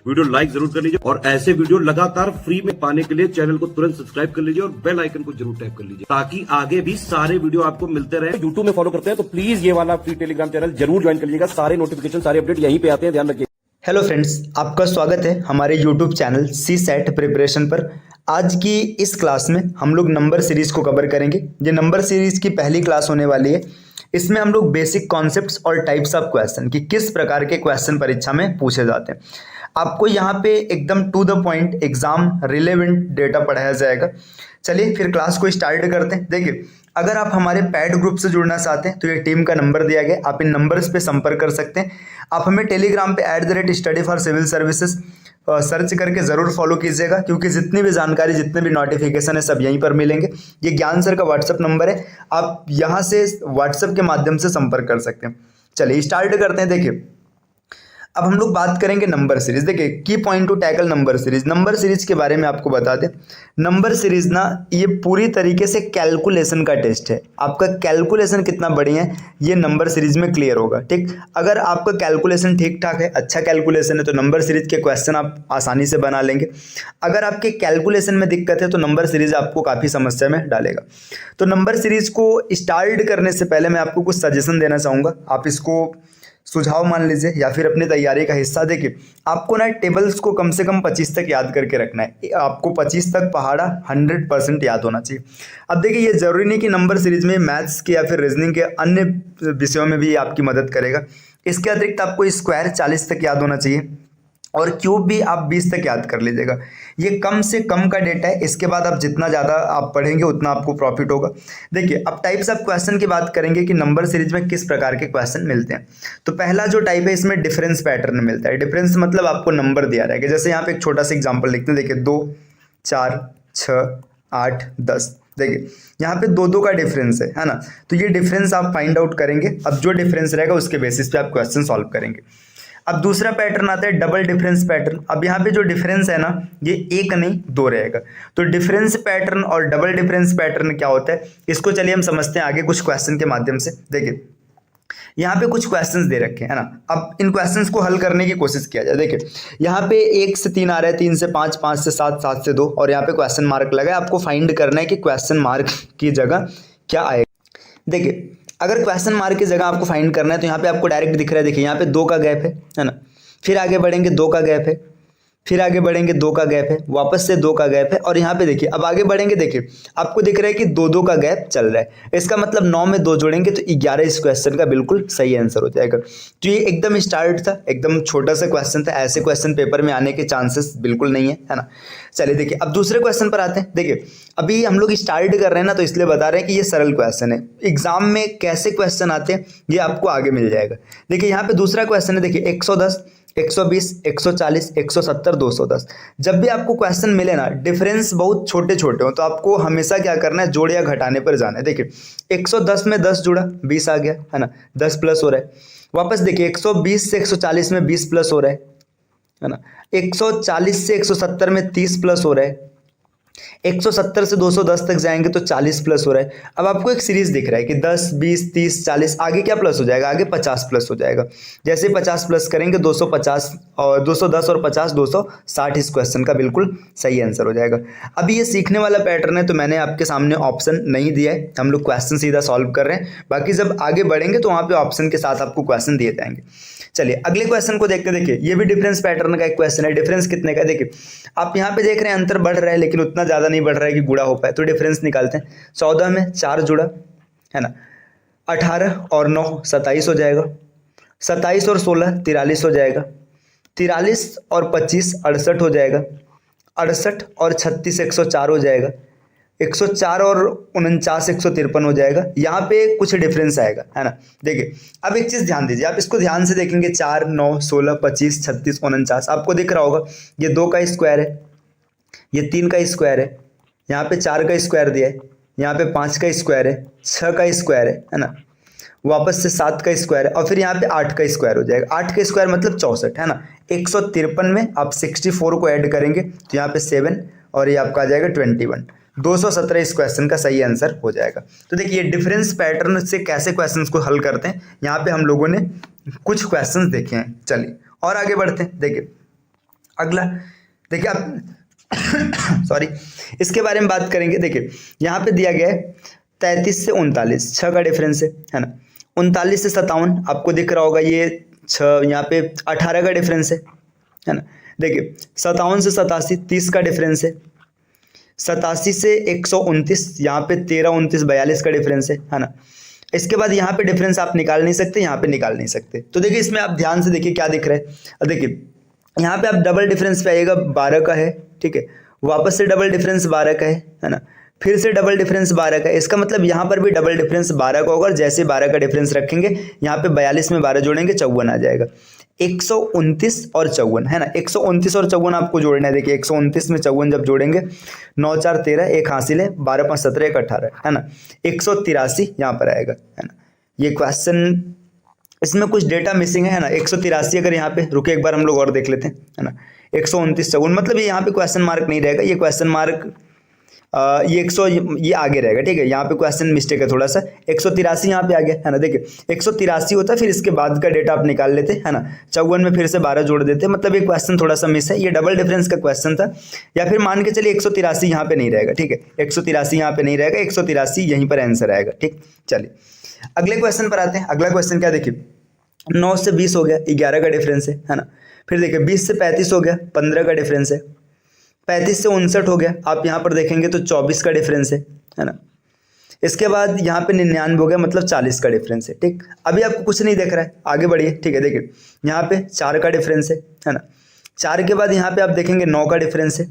Video like जरूर कर लीजिए और ऐसे वीडियो लगातार फ्री में पाने के लिए चैनल को तुरंत सब्सक्राइब कर लीजिए और बेल आइकन को जरूर टैप कर लीजिए ताकि आगे भी सारे वीडियो आपको मिलते रहे। यूट्यूब में फॉलो करते हैं तो प्लीज ये वाला फ्री टेलीग्राम चैनल जरूर ज्वाइन कर लीजिएगा। सारे नोटिफिकेशन सारे अपडेट यहीं पे आते हैं, ध्यान रखिए। हेलो फ्रेंड्स, आपका स्वागत है हमारे YouTube channel C set preparation पर। आज की इस क्लास में हम लोग नंबर सीरीज को कवर करेंगे। ये नंबर सीरीज की पहली क्लास होने वाली है। इसमें हम लोग बेसिक कॉन्सेप्ट्स और टाइप्स ऑफ क्वेश्चन कि किस प्रकार के क्वेश्चन परीक्षा में पूछे जाते हैं, आपको यहाँ पे एकदम to the point exam relevant data पढ़ाया जाएगा। चलिए फिर क्लास को स्टार्ट करते हैं। देखिए, अगर आप हमारे पैड ग्रुप से जुड़ना चाहते हैं तो ये टीम का नंबर दिया गया, आप इन नंबर्स पे संपर्क कर सकते हैं। आप हमें टेलीग्राम पे @study for civil services search करके ज़रूर फॉलो कीजिएगा, क्योंकि जितनी भी जानकारी, जितने भी नोटिफिकेशन है सब यहीं पर मिलेंगे। ये ज्ञान सर का व्हाट्सअप नंबर है, आप यहाँ से व्हाट्सअप के माध्यम से संपर्क कर सकते हैं। चलिए स्टार्ट करते हैं। देखिए, अब हम लोग बात करेंगे नंबर सीरीज। देखिए, की point two tackle number series. Number series के बारे में आपको बता दें, नंबर सीरीज ना ये पूरी तरीके से कैलकुलेशन का टेस्ट है। आपका कैलकुलेशन कितना बढ़िया है ये नंबर सीरीज में क्लियर होगा। ठीक, अगर आपका कैलकुलेशन ठीक ठाक है, अच्छा कैलकुलेशन है, तो नंबर सीरीज के क्वेश्चन आप आसानी से बना लेंगे। अगर आपके कैलकुलेशन में दिक्कत है तो नंबर सीरीज आपको काफ़ी समस्या में डालेगा। तो नंबर सीरीज को स्टार्ट करने से पहले मैं आपको कुछ सजेशन देना चाहूँगा, आप इसको सुझाव मान लीजिए या फिर अपनी तैयारी का हिस्सा। देखिए, आपको ना टेबल्स को कम से कम 25 तक याद करके रखना है। आपको 25 तक पहाड़ा 100% याद होना चाहिए। अब देखिए, ये जरूरी नहीं कि नंबर सीरीज में मैथ्स के या फिर रीजनिंग के अन्य विषयों में भी आपकी मदद करेगा। इसके अतिरिक्त आपको स्क्वायर 40 तक याद होना चाहिए और क्यूब भी आप 20 तक याद कर लीजिएगा। ये कम से कम का डेटा है, इसके बाद आप जितना ज़्यादा आप पढ़ेंगे उतना आपको प्रॉफिट होगा। देखिए, अब टाइप्स ऑफ क्वेश्चन की बात करेंगे कि नंबर सीरीज में किस प्रकार के क्वेश्चन मिलते हैं। तो पहला जो टाइप है, इसमें डिफरेंस पैटर्न मिलता है। डिफरेंस मतलब आपको नंबर दिया रहेगा। जैसे यहाँ पे एक छोटा सा एग्जाम्पल लिखते हैं। देखिए, 2, 4, 6, 8, 10। देखिए, यहाँ पे 2 का डिफरेंस है ना। तो ये डिफरेंस आप फाइंड आउट करेंगे। अब जो डिफरेंस रहेगा उसके बेसिस पे आप क्वेश्चन सॉल्व करेंगे। अब दूसरा पैटर्न आता है डबल डिफरेंस पैटर्न। अब यहाँ पे जो डिफरेंस है ना, ये 1 नहीं 2 रहेगा। तो डिफरेंस पैटर्न और डबल डिफरेंस पैटर्न क्या होता है, इसको चलिए हम समझते हैं आगे कुछ क्वेश्चन के माध्यम से। देखिए, यहाँ पे कुछ क्वेश्चंस दे रखे हैं ना। अब इन क्वेश्चंस को हल करने की कोशिश किया जाए। देखिए, यहाँ पे 1 से 3 आ रहा है, 3 से 5, 5 से 7, 7 से 2 और यहाँ पे क्वेश्चन मार्क लगा है। आपको फाइंड करना है कि क्वेश्चन मार्क की जगह क्या आएगा। देखिए, अगर क्वेश्चन मार्क की जगह आपको फाइंड करना है तो यहाँ पे आपको डायरेक्ट दिख रहा है। देखिए, यहाँ पे 2 का गैप है ना। फिर आगे बढ़ेंगे 2 का गैप है, फिर आगे बढ़ेंगे 2 का गैप है, वापस से 2 का गैप है और यहाँ पे देखिए अब आगे बढ़ेंगे। देखिए, आपको दिख रहा है कि 2 का गैप चल रहा है। इसका मतलब 9 में 2 जोड़ेंगे तो 11 इस क्वेश्चन का बिल्कुल सही आंसर हो जाएगा। तो ये एकदम स्टार्ट था, एकदम छोटा सा क्वेश्चन था। ऐसे क्वेश्चन पेपर में आने के चांसेस बिल्कुल नहीं है ना। चलिए देखिए, अब दूसरे क्वेश्चन पर आते हैं। देखिए, अभी हम लोग स्टार्ट कर रहे हैं ना, तो इसलिए बता रहे हैं कि ये सरल क्वेश्चन है। एग्जाम में कैसे क्वेश्चन आते हैं ये आपको आगे मिल जाएगा। देखिए, यहाँ पे दूसरा क्वेश्चन है। देखिए, 110, 120, 140, 170, 210। जब भी आपको क्वेश्चन मिले ना, डिफरेंस बहुत छोटे छोटे हो तो आपको हमेशा क्या करना है, जोड़ या घटाने पर जाना है। देखिए, 110 में 10 जुड़ा 20 आ गया है ना, 10 प्लस हो रहा है। वापस देखिए, 120 से 140 में 20 प्लस हो रहा है ना। 140 से 170 में 30 प्लस हो रहा है। 170 से 210 तक जाएंगे तो 40 प्लस हो रहा है। अब आपको एक सीरीज दिख रहा है कि 10, 20, 30, 40, आगे क्या प्लस हो जाएगा, आगे 50 प्लस हो जाएगा। जैसे 50 प्लस करेंगे 250 और 210 और 50 260 इस क्वेश्चन का बिल्कुल सही आंसर हो जाएगा। अभी ये सीखने वाला पैटर्न है तो मैंने आपके सामने ऑप्शन नहीं दिया है, हम लोग क्वेश्चन सीधा सॉल्व कर रहे हैं। बाकी जब आगे बढ़ेंगे तो वहाँ पे ऑप्शन के साथ आपको क्वेश्चन दिए जाएंगे। चलिए अगले क्वेश्चन को देखते। देखिए, ये भी डिफरेंस पैटर्न का एक क्वेश्चन है। डिफरेंस कितने का, देखिए आप यहाँ पे देख रहे हैं अंतर बढ़ रहा है लेकिन उतना ज़्यादा नहीं बढ़ रहा है कि गुणा हो पाए। तो डिफरेंस निकालते हैं। 14 में 4 जुड़ा है ना, 18 और 9 27 हो जाएगा, 27 और 16 43 हो जाएगा, 43 और 25 68 हो जाएगा, 68 और 36 104 हो जाएगा, 104 और 49 153 हो जाएगा। यहाँ पे कुछ डिफरेंस आएगा है ना। देखिए, अब एक चीज़ ध्यान दीजिए, आप इसको ध्यान से देखेंगे। 4, 9, 16, 25, 36, 49 आपको दिख रहा होगा। ये 2 का स्क्वायर है, ये 3 का स्क्वायर है, यहाँ पे 4 का स्क्वायर दिया है, यहाँ पे 5 का स्क्वायर है, 6 का स्क्वायर है ना, वापस से 7 का स्क्वायर है और फिर यहाँ पे 8 का स्क्वायर हो जाएगा। 8 का स्क्वायर मतलब 64 है ना। 153 में आप 64 को ऐड करेंगे तो यहाँ पे 7 और ये आपका आ जाएगा 21। 217 इस क्वेश्चन का सही आंसर हो जाएगा। तो देखिए, डिफरेंस पैटर्न से कैसे क्वेश्चंस को हल करते हैं, यहाँ पे हम लोगों ने कुछ क्वेश्चंस देखे हैं। चलिए और आगे बढ़ते हैं। देखिए, अगला देखिए आप सॉरी, इसके बारे में बात करेंगे। देखिए यहाँ पे दिया गया है 33 से 39, 6 का डिफरेंस है ना। 39 से 57 आपको दिख रहा होगा, ये 6, यहाँ पे 18 का डिफरेंस है ना। देखिए 57 से 87, 30 का डिफरेंस है। 87 से 129, यहाँ पे 13, 29, 42 का डिफरेंस है ना। इसके बाद यहाँ पे डिफरेंस आप निकाल नहीं सकते, यहाँ पे निकाल नहीं सकते। तो देखिए इसमें आप ध्यान से देखिए क्या दिख रहा है। अब देखिए यहाँ पे आप डबल डिफरेंस पे आइएगा, 12 का है, ठीक है। वापस से डबल डिफरेंस 12 का है ना। फिर से डबल डिफरेंस 12 का है। इसका मतलब यहाँ पर भी डबल डिफरेंस 12 का होगा, और जैसे 12 का डिफरेंस रखेंगे यहाँ पे 42 में 12 जोड़ेंगे 54 आ जाएगा। 129 और 54 है ना। 129 और 54 आपको जोड़ना है। देखिए 129 में 54 जब जोड़ेंगे 9 4 13, एक हासिल है, 12 5 17, एक 18 है ना। 183 यहाँ पर आएगा है ना। ये क्वेश्चन, इसमें कुछ डेटा मिसिंग है ना। 183 अगर यहाँ पे रुके एक बार हम लोग और देख लेते हैं है ना। 129 54, मतलब ये यहाँ पे क्वेश्चन मार्क नहीं रहेगा, ये क्वेश्चन मार्क ये 100 ये आगे रहेगा, ठीक है। यहाँ पे क्वेश्चन मिस्टेक है थोड़ा सा। 183 यहाँ पे आ गया है ना। देखिए 183 होता है, फिर इसके बाद का डेटा आप निकाल लेते है ना। 54 में फिर से 12 जोड़ देते, मतलब ये क्वेश्चन थोड़ा सा मिस है, ये डबल डिफरेंस का क्वेश्चन था। या फिर मान के चलिए 183 यहाँ पे नहीं रहेगा, ठीक है। 183 यहाँ पे नहीं रहेगा, 183 यहीं पर आंसर आएगा, ठीक। चलिए अगले क्वेश्चन पर आते हैं। अगला क्वेश्चन क्या, देखिए 9 से 20 हो गया, 11 का डिफरेंस है ना। फिर देखिए 20 से 35 हो गया, 15 का डिफरेंस है। 35 से 59 हो गया, आप यहाँ पर देखेंगे तो 24 का डिफरेंस है ना। इसके बाद यहाँ पे 99 हो गया, मतलब 40 का डिफरेंस है, ठीक। अभी आपको कुछ नहीं दिख रहा है, आगे बढ़िए, ठीक है। देखिए यहाँ पे 4 का डिफरेंस है ना। 4 के बाद यहाँ पे आप देखेंगे 9 का डिफरेंस है,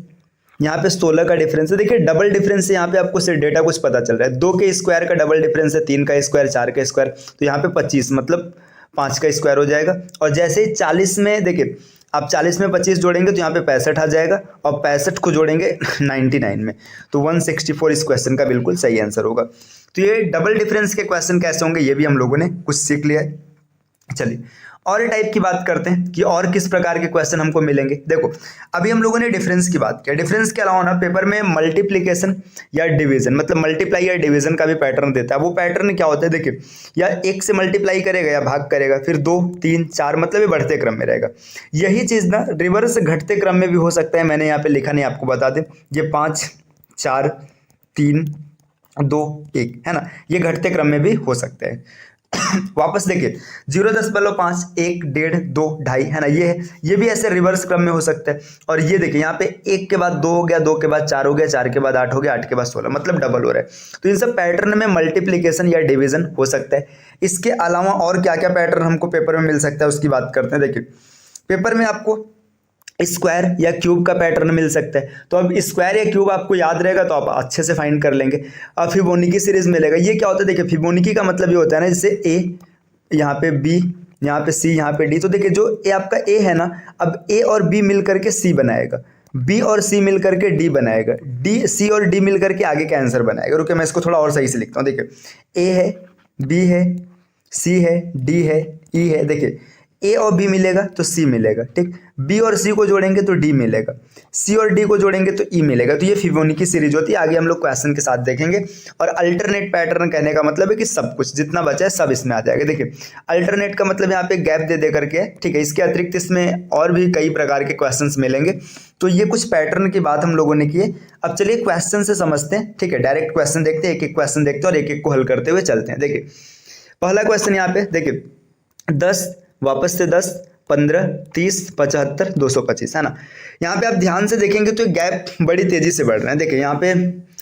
यहाँ पे 16 का डिफरेंस है। देखिए डबल डिफरेंस से यहाँ पे आपको सिर्फ डेटा कुछ पता चल रहा है। 2 के स्क्वायर का डबल डिफरेंस है, 3 का स्क्वायर, 4 का स्क्वायर, तो यहाँ पे 25, मतलब 5 का स्क्वायर हो जाएगा। और जैसे ही 40 में देखिए आप 40 में 25 जोड़ेंगे तो यहाँ पे 65 आ जाएगा, और 65 को जोड़ेंगे 99 में तो 164 इस क्वेश्चन का बिल्कुल सही आंसर होगा। तो ये डबल डिफरेंस के क्वेश्चन कैसे होंगे ये भी हम लोगों ने कुछ सीख लिया है। चलिए और टाइप की बात करते हैं कि और किस प्रकार के क्वेश्चन हमको मिलेंगे। देखो अभी हम लोगों ने डिफरेंस की बात किया, डिफरेंस के अलावा ना पेपर में मल्टीप्लिकेशन या डिवीजन, मतलब मल्टीप्लाई या डिवीजन का भी पैटर्न देता है। वो पैटर्न क्या होता है, देखिए या 1 से मल्टीप्लाई करेगा या भाग करेगा, फिर 2 3 4, मतलब ये बढ़ते क्रम में रहेगा। यही चीज़ ना रिवर्स घटते क्रम में भी हो सकता है, मैंने यहाँ पे लिखा नहीं, आपको बता दें। ये 5 4 3 2 1 है ना, ये घटते क्रम में भी हो सकता है। वापस देखिए 0.5 1 1.5 2 2.5 है ना, ये भी ऐसे रिवर्स क्रम में हो सकता है। और ये देखिए यहाँ पे 1 के बाद 2 हो गया, 2 के बाद 4 हो गया, 4 के बाद 8 हो गया, 8 के बाद 16, मतलब डबल हो रहा है। तो इन सब पैटर्न में मल्टीप्लिकेशन या डिवीजन हो सकता है। इसके अलावा और क्या क्या पैटर्न हमको पेपर में मिल सकता है उसकी बात करते हैं। देखिए पेपर में आपको स्क्वायर या क्यूब का पैटर्न मिल सकता है। तो अब स्क्वायर या क्यूब आपको याद रहेगा तो आप अच्छे से फाइंड कर लेंगे। अब फिबोनाची सीरीज मिलेगा, ये क्या होता है, देखिए फिबोनाची का मतलब ये होता है ना, जैसे ए यहाँ पे बी, यहाँ पे सी, यहाँ पे डी। तो देखिए जो ए आपका ए है ना, अब ए और बी मिल करके सी बनाएगा, बी और सी मिल करके डी बनाएगा, डी सी और डी मिल करके आगे का आंसर बनाएगा। रुके मैं इसको थोड़ा और सही से लिखता हूँ। देखिए ए है, बी है, सी है, डी है, ई है। देखिए ए और बी मिलेगा तो सी मिलेगा, ठीक। बी और सी को जोड़ेंगे तो डी मिलेगा, सी और डी को जोड़ेंगे तो ई मिलेगा। तो ये फिबोनाची सीरीज होती है, आगे हम लोग क्वेश्चन के साथ देखेंगे। और अल्टरनेट पैटर्न कहने का मतलब है कि सब कुछ जितना बचा है सब इसमें आ जाएगा। देखिए अल्टरनेट का मतलब यहाँ पे गैप दे करके है, ठीक है। इसके अतिरिक्त इसमें और भी कई प्रकार के क्वेश्चंस मिलेंगे। तो ये कुछ पैटर्न की बात हम लोगों ने की है। अब चलिए क्वेश्चन से समझते हैं, ठीक है। डायरेक्ट क्वेश्चन देखते हैं, एक एक क्वेश्चन देखते हैं और एक एक को हल करते हुए चलते हैं। देखिए पहला क्वेश्चन यहाँ पे, देखिए 10 वापस से 10 15 30 75 225 है ना। यहाँ पे आप ध्यान से देखेंगे तो गैप बड़ी तेजी से बढ़ रहा है। देखिए यहाँ पे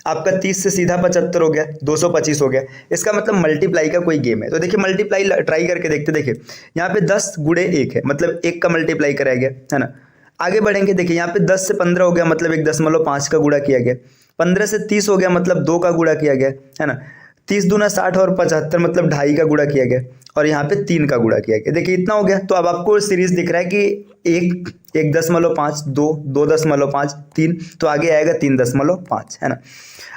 आपका 30 से सीधा 75 हो गया, 225 हो गया। इसका मतलब मल्टीप्लाई का कोई गेम है। तो देखिए मल्टीप्लाई ट्राई करके देखते। देखिए यहाँ पे 10 गुणे 1 है, मतलब 1 का मल्टीप्लाई कराया गया है ना। आगे बढ़ेंगे, देखिए यहाँ पे 10 से 15 हो गया, मतलब 1.5 का गुणा किया गया। 15 से 30 हो गया, मतलब 2 का गुणा किया गया है ना। 30 दूना 60 और 75, मतलब 2.5 का गुणा किया गया। और यहाँ पे 3 का गुणा किया गया। देखिए इतना हो गया। तो अब आपको सीरीज दिख रहा है कि 1 1.5 2 2.5 3, तो आगे आएगा 3.5 है ना।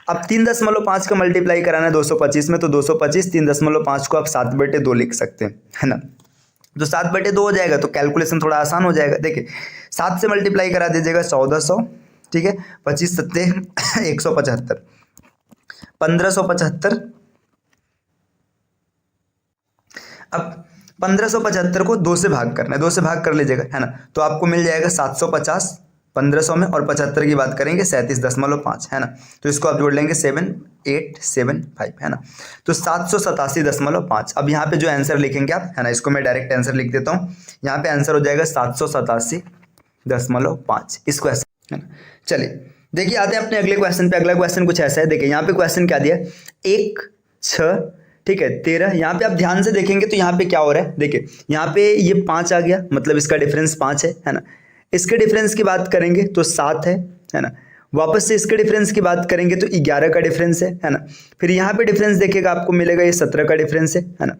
अब 3.5 का मल्टीप्लाई कराना है 225 में, तो 225 3.5 को आप 7/2 लिख सकते हैं, है ना। तो 7/2 हो जाएगा, तो कैलकुलेशन थोड़ा आसान हो जाएगा। देखिए 7 से मल्टीप्लाई करा दीजिएगा 1400, ठीक है। 25 सत्ते 175, 1575। अब 1575 को 2 से भाग करना है, 2 से भाग कर लीजिएगा, है ना। तो आपको मिल जाएगा 750 1500 में, और 75 की बात करेंगे 37.5, है ना। तो इसको आप जोड़ लेंगे 7875, है ना। तो 787.5। अब यहाँ पे जो आंसर लिखेंगे आप, है ना, इसको मैं डायरेक्ट आंसर लिख देता हूँ। यहाँ पे आंसर हो जाएगा 787.5 इस क्वेश्चन, है ना। चलिए देखिए, आते हैं अपने अगले क्वेश्चन पे। अगला क्वेश्चन कुछ ऐसा है, देखिए यहाँ पे क्वेश्चन क्या दिया, 1 6 ठीक है 13। यहाँ पे आप ध्यान से देखेंगे तो यहाँ पे क्या हो रहा है, देखिए यहाँ पे ये 5 आ गया, मतलब इसका डिफरेंस 5 है ना। इसके डिफरेंस की बात करेंगे तो 7 है ना। वापस से इसके डिफरेंस की बात करेंगे तो 11 का डिफरेंस है ना। फिर यहाँ पे डिफरेंस देखिएगा आपको मिलेगा ये 17 का डिफरेंस है ना।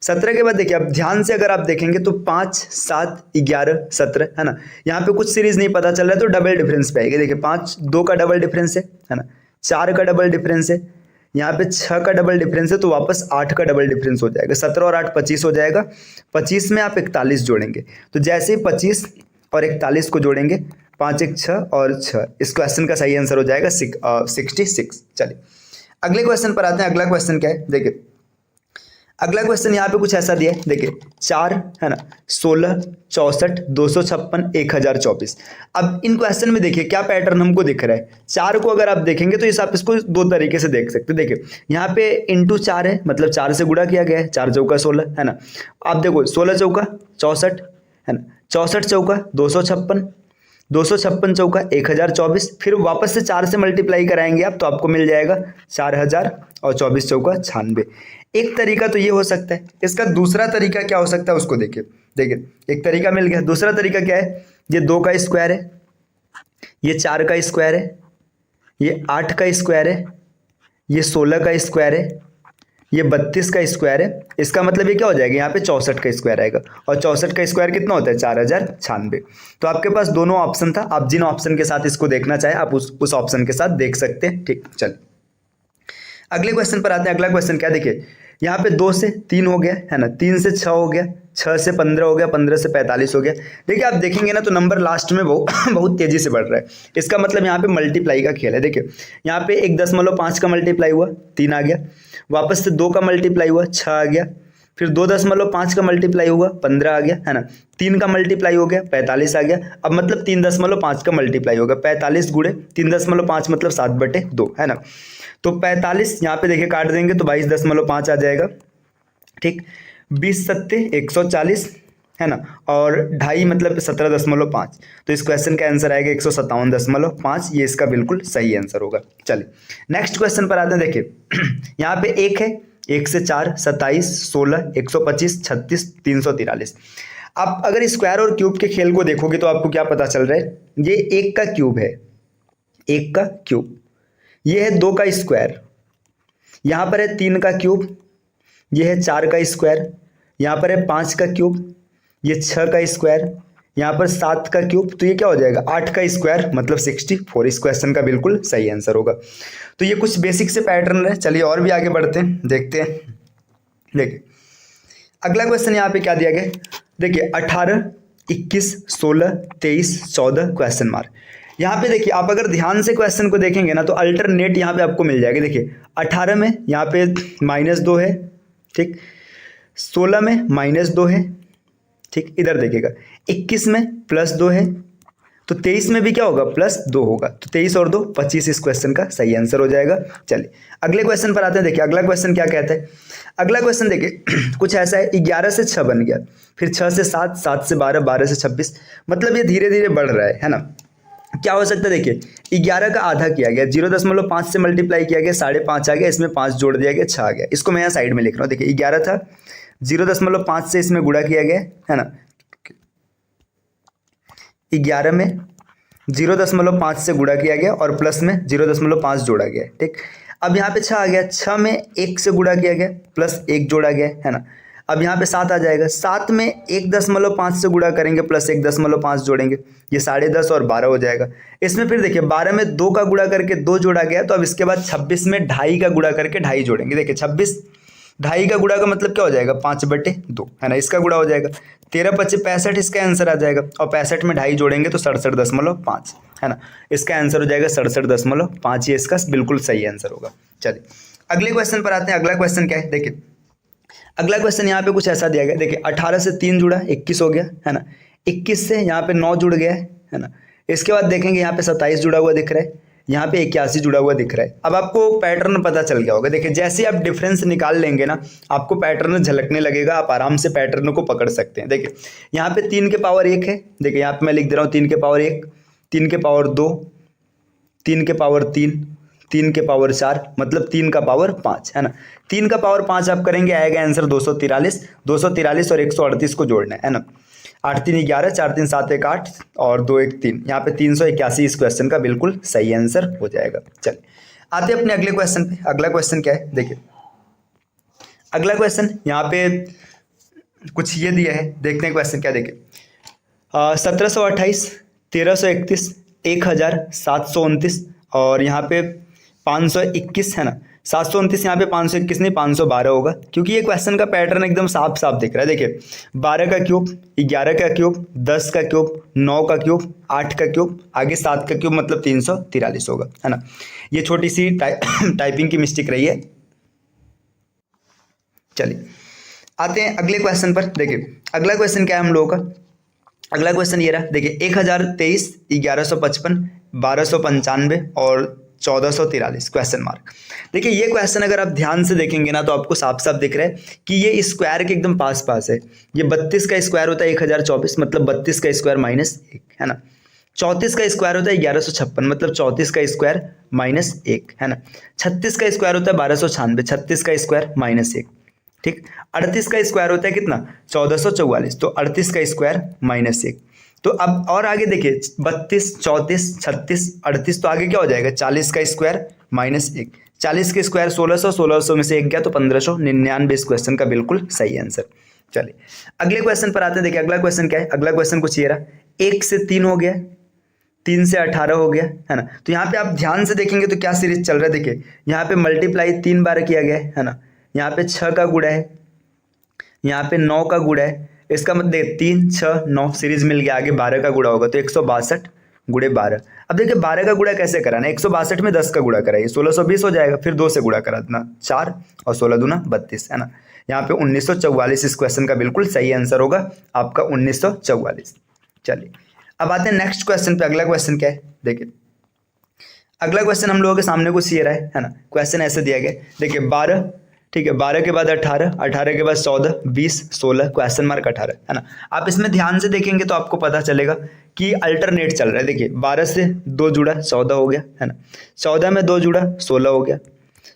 17 के बाद देखिए अब ध्यान से अगर आप देखेंगे तो 5 7 11 17, है ना। यहाँ पे कुछ सीरीज नहीं पता चल रहा है तो डबल डिफरेंस पे आएगी। देखिए 5 2 का डबल डिफरेंस है ना, 4 का डबल डिफरेंस है, यहाँ पे 6 का डबल डिफरेंस है, तो वापस 8 का डबल डिफरेंस हो जाएगा। 17 और 8 25 हो जाएगा। 25 में आप 41 जोड़ेंगे, तो जैसे ही 25 और 41 को जोड़ेंगे 5 1 6 और 6, इस क्वेश्चन का सही आंसर हो जाएगा 66। चलिए अगले क्वेश्चन पर आते हैं। अगला क्वेश्चन क्या है, देखिए अगला क्वेश्चन यहाँ पे कुछ ऐसा दिया है, देखिए 4 है ना, 16 64 256 1024। अब इन क्वेश्चन में देखिए क्या पैटर्न हमको दिख रहा है। 4 को अगर आप देखेंगे तो इस आप इसको 2 तरीके से देख सकते हैं। देखिए यहाँ पे इंटू 4 है, मतलब 4 से गुणा किया गया है, 4 चौका 16, है ना। आप देखो 16 चौका 64, है ना, 64 चौका 256, 256 चौका 1024, फिर वापस से 4 से मल्टीप्लाई कराएंगे आप तो आपको मिल जाएगा 4000, और 24 चौका 96। एक तरीका तो ये हो सकता है। इसका दूसरा तरीका क्या हो सकता है उसको देखिए। देखिए एक तरीका मिल गया। दूसरा तरीका क्या है, ये 2 का स्क्वायर है, ये 4 का स्क्वायर है, ये 8 का स्क्वायर है, ये 16 का स्क्वायर है, ये 32 का स्क्वायर है। इसका मतलब ये क्या हो जाएगा, यहाँ पे 64 का स्क्वायर आएगा, और 64 का स्क्वायर कितना होता है 4096। तो आपके पास दोनों ऑप्शन था, आप जिन ऑप्शन के साथ इसको देखना चाहे आप उस ऑप्शन के साथ देख सकते हैं। ठीक, चलिए अगले क्वेश्चन पर आते हैं। अगला क्वेश्चन क्या, देखिए यहाँ पे 2 से 3 हो गया, है ना, 3 से 6 हो गया, 6 से 15 हो गया, 15 से 45 हो गया। देखिए आप देखेंगे ना तो नंबर लास्ट में बहुत तेजी से बढ़ रहा है। इसका मतलब यहाँ पे मल्टीप्लाई का खेल है। देखिए यहाँ पे 1.5 का मल्टीप्लाई हुआ 3 आ गया, वापस से 2 का मल्टीप्लाई हुआ 6 आ गया, फिर 2.5 का मल्टीप्लाई हुआ 15 आ गया, है ना। 3 का मल्टीप्लाई हो गया 45 आ गया। अब मतलब 3.5 का मल्टीप्लाई होगा, 45 गुणे 3.5 मतलब 7/2, है ना। तो 45 यहाँ पे देखिए काट देंगे तो 22.5 आ जाएगा। ठीक, 20 सत्ते 140, है ना, और 2.5 मतलब 17.5। तो इस क्वेश्चन का आंसर आएगा 157.5। ये इसका बिल्कुल सही आंसर होगा। चलिए नेक्स्ट क्वेश्चन पर आते हैं। देखिए यहाँ पे 1 है, 1 से 4 27 16 125 36 343। आप अगर स्क्वायर और क्यूब के खेल को देखोगे तो आपको क्या पता चल रहा है, ये 1 का क्यूब है, 1 का क्यूब, ये है 2 का स्क्वायर, यहाँ पर है 3 का क्यूब, ये है 4 का स्क्वायर, यहाँ पर है 5 का क्यूब, ये 6 का स्क्वायर, यहाँ पर 7 का क्यूब, तो ये क्या हो जाएगा 8 का स्क्वायर मतलब 64। इस क्वेश्चन का बिल्कुल सही आंसर होगा। तो ये कुछ बेसिक से पैटर्न है। चलिए और भी आगे बढ़ते हैं, देखते हैं। देखिए अगला क्वेश्चन यहाँ पे क्या दिया गया, देखिए 18 21 16 23 14 क्वेश्चन मार्क। यहाँ पे देखिए आप अगर ध्यान से क्वेश्चन को देखेंगे ना तो अल्टरनेट यहाँ पे आपको मिल जाएगा। देखिए 18 में यहाँ पे -2 है, ठीक, 16 में -2 है, ठीक, इधर देखिएगा 21 में +2 है, तो 23 में भी क्या होगा +2 होगा। तो 23 और 2 25 इस क्वेश्चन का सही आंसर हो जाएगा। चलिए अगले क्वेश्चन पर आते हैं। देखिए अगला क्वेश्चन क्या कहता है। अगला क्वेश्चन देखिए कुछ ऐसा है, 11 से 6 बन गया, फिर 6 से 7 7 से 12 12 से 26, मतलब ये धीरे धीरे बढ़ रहा है ना। क्या हो सकता है, देखिए 11 का आधा किया गया, 0.5 से मल्टीप्लाई किया गया 5.5 आ गया, इसमें 5 जोड़ दिया गया 6 आ गया। इसको मैं यहाँ साइड में लिख रहा हूँ। देखिए 11 था, 0.5 से इसमें गुणा किया गया, है ना। 11 में 0.5 से गुणा किया गया और प्लस में 0.5 जोड़ा गया, ठीक। अब यहाँ पे 6 आ गया, 6 में 1 से गुणा किया गया प्लस 1 जोड़ा गया, है ना। अब यहाँ पे 7 आ जाएगा, 7 में 1.5 से गुणा करेंगे प्लस 1.5 जोड़ेंगे, ये 10.5 और 12 हो जाएगा। इसमें फिर देखिए 12 में 2 का गुणा करके 2 जोड़ा गया, तो अब इसके बाद 26 में 2.5 का गुणा करके 2.5 जोड़ेंगे। देखिए 26 2.5 का गुणा का मतलब क्या हो जाएगा 5/2, है ना, इसका गुणा हो जाएगा। 13 25 65 इसका आंसर आ जाएगा, और 65 में 2.5 जोड़ेंगे तो 67.5, है ना, इसका आंसर हो जाएगा 67.5। ये इसका बिल्कुल सही आंसर होगा। चलिए अगले क्वेश्चन पर आते हैं। अगला क्वेश्चन क्या है, देखिए अगला क्वेश्चन यहाँ पे कुछ ऐसा दिया गया, देखिए 18 से 3 जुड़ा 21 हो गया, है ना। 21 से यहाँ पे 9 जुड़ गया है ना। इसके बाद देखेंगे यहाँ पे 27 जुड़ा हुआ दिख रहा है, यहाँ पे 81 जुड़ा हुआ दिख रहा है। अब आपको पैटर्न पता चल गया होगा। देखिए जैसे आप डिफरेंस निकाल लेंगे ना, आपको पैटर्न झलकने लगेगा, आप आराम से पैटर्न को पकड़ सकते हैं। देखिए यहाँ पे 3 के पावर 1 है, देखिए यहाँ पे मैं लिख दे रहा हूँ 3 के पावर 1, 3 के पावर 2, 3 के पावर 3, 3 के पावर 4, मतलब 3 का पावर 5, है ना। 3 का पावर 5 आप करेंगे, आएगा आंसर 243। 243 और 138 को जोड़ना है ना। 8 3 11, 4 3 7 1 8 और 2 1 3, यहाँ पे 381 इस क्वेश्चन का बिल्कुल सही आंसर हो जाएगा। चलिए आते हैं अपने अगले क्वेश्चन पे। अगला क्वेश्चन क्या है, देखिए अगला क्वेश्चन यहाँ पे कुछ ये दिया है, देखते हैं क्वेश्चन क्या। देखिए 1728, 1331, 1729 और यहाँ पे 521, है ना। 729 यहाँ पे 521 नहीं 512 होगा, क्योंकि ये क्वेश्चन का पैटर्न एकदम साफ साफ दिख रहा है। देखिए 12 का क्यूब, 11 का क्यूब, 10 का क्यूब, 9 का क्यूब, 8 का क्यूब, आगे 7 का क्यूब, मतलब 343 होगा, है ना। ये छोटी सी टाइपिंग की मिस्टेक रही है। चलिए आते हैं अगले क्वेश्चन पर। देखिए अगला क्वेश्चन क्या है हम लोगों का, अगला क्वेश्चन ये रहा। देखिए 1023, 1155, 1295 और 1443 क्वेश्चन मार्क। देखिए ये क्वेश्चन अगर आप ध्यान से देखेंगे ना, तो आपको साफ साफ दिख रहा है कि ये स्क्वायर के एकदम पास पास है। ये 32 का स्क्वायर होता है 1024, मतलब 32 का स्क्वायर माइनस 1, है ना। 34 का स्क्वायर होता है 1156, मतलब 34 का स्क्वायर माइनस 1, है ना। 36 का स्क्वायर होता है 1296, 36 का स्क्वायर माइनस 1, ठीक। 38 का स्क्वायर होता है कितना, 1444, तो 38 का स्क्वायर माइनस 1। तो अब और आगे देखिए 32, 34, 36, 38, तो आगे क्या हो जाएगा, 40 का स्क्वायर माइनस 1। 40 के स्क्वायर 1600, 1600 में से 1 गया तो 1599 इस क्वेश्चन का बिल्कुल सही आंसर। चलिए अगले क्वेश्चन पर आते हैं। देखिए अगला क्वेश्चन क्या है, अगला क्वेश्चन कुछ ये रहा। 1 से 3 हो गया, 3 से 18 हो गया, है ना। तो यहाँ पे आप ध्यान से देखेंगे तो क्या सीरीज चल रहा है। देखिए यहाँ पे मल्टीप्लाई 3 बार किया गया है ना। यहाँ पे 6 का गुणा है, यहाँ पे 9 का गुणा है, इसका मतलब 3 6 9 सीरीज मिल गया। आगे 12 का गुणा होगा तो 162 गुणे 12। अब देखिए 12 का गुणा कैसे कराना है, 162 में 10 का गुणा कराइए, 1620 हो जाएगा। फिर 2 से गुणा करा देना, 4 और 16 दूना 32, है ना। यहाँ पे 1944 इस क्वेश्चन का बिल्कुल सही आंसर होगा आपका 1944। चलिए अब आते हैं नेक्स्ट क्वेश्चन पे। अगला क्वेश्चन क्या है, देखिए अगला क्वेश्चन हम लोगों के सामने कुछ ये रहा है ना। क्वेश्चन ऐसे दिया गया, देखिए 12, ठीक है, 12 के बाद 18, 18 के बाद 14, 20, 16 क्वेश्चन मार्क 18, है ना। आप इसमें ध्यान से देखेंगे तो आपको पता चलेगा कि अल्टरनेट चल रहा है। देखिए 12 से 2 जुड़ा 14 हो गया, है ना। 14 में 2 जुड़ा 16 हो गया,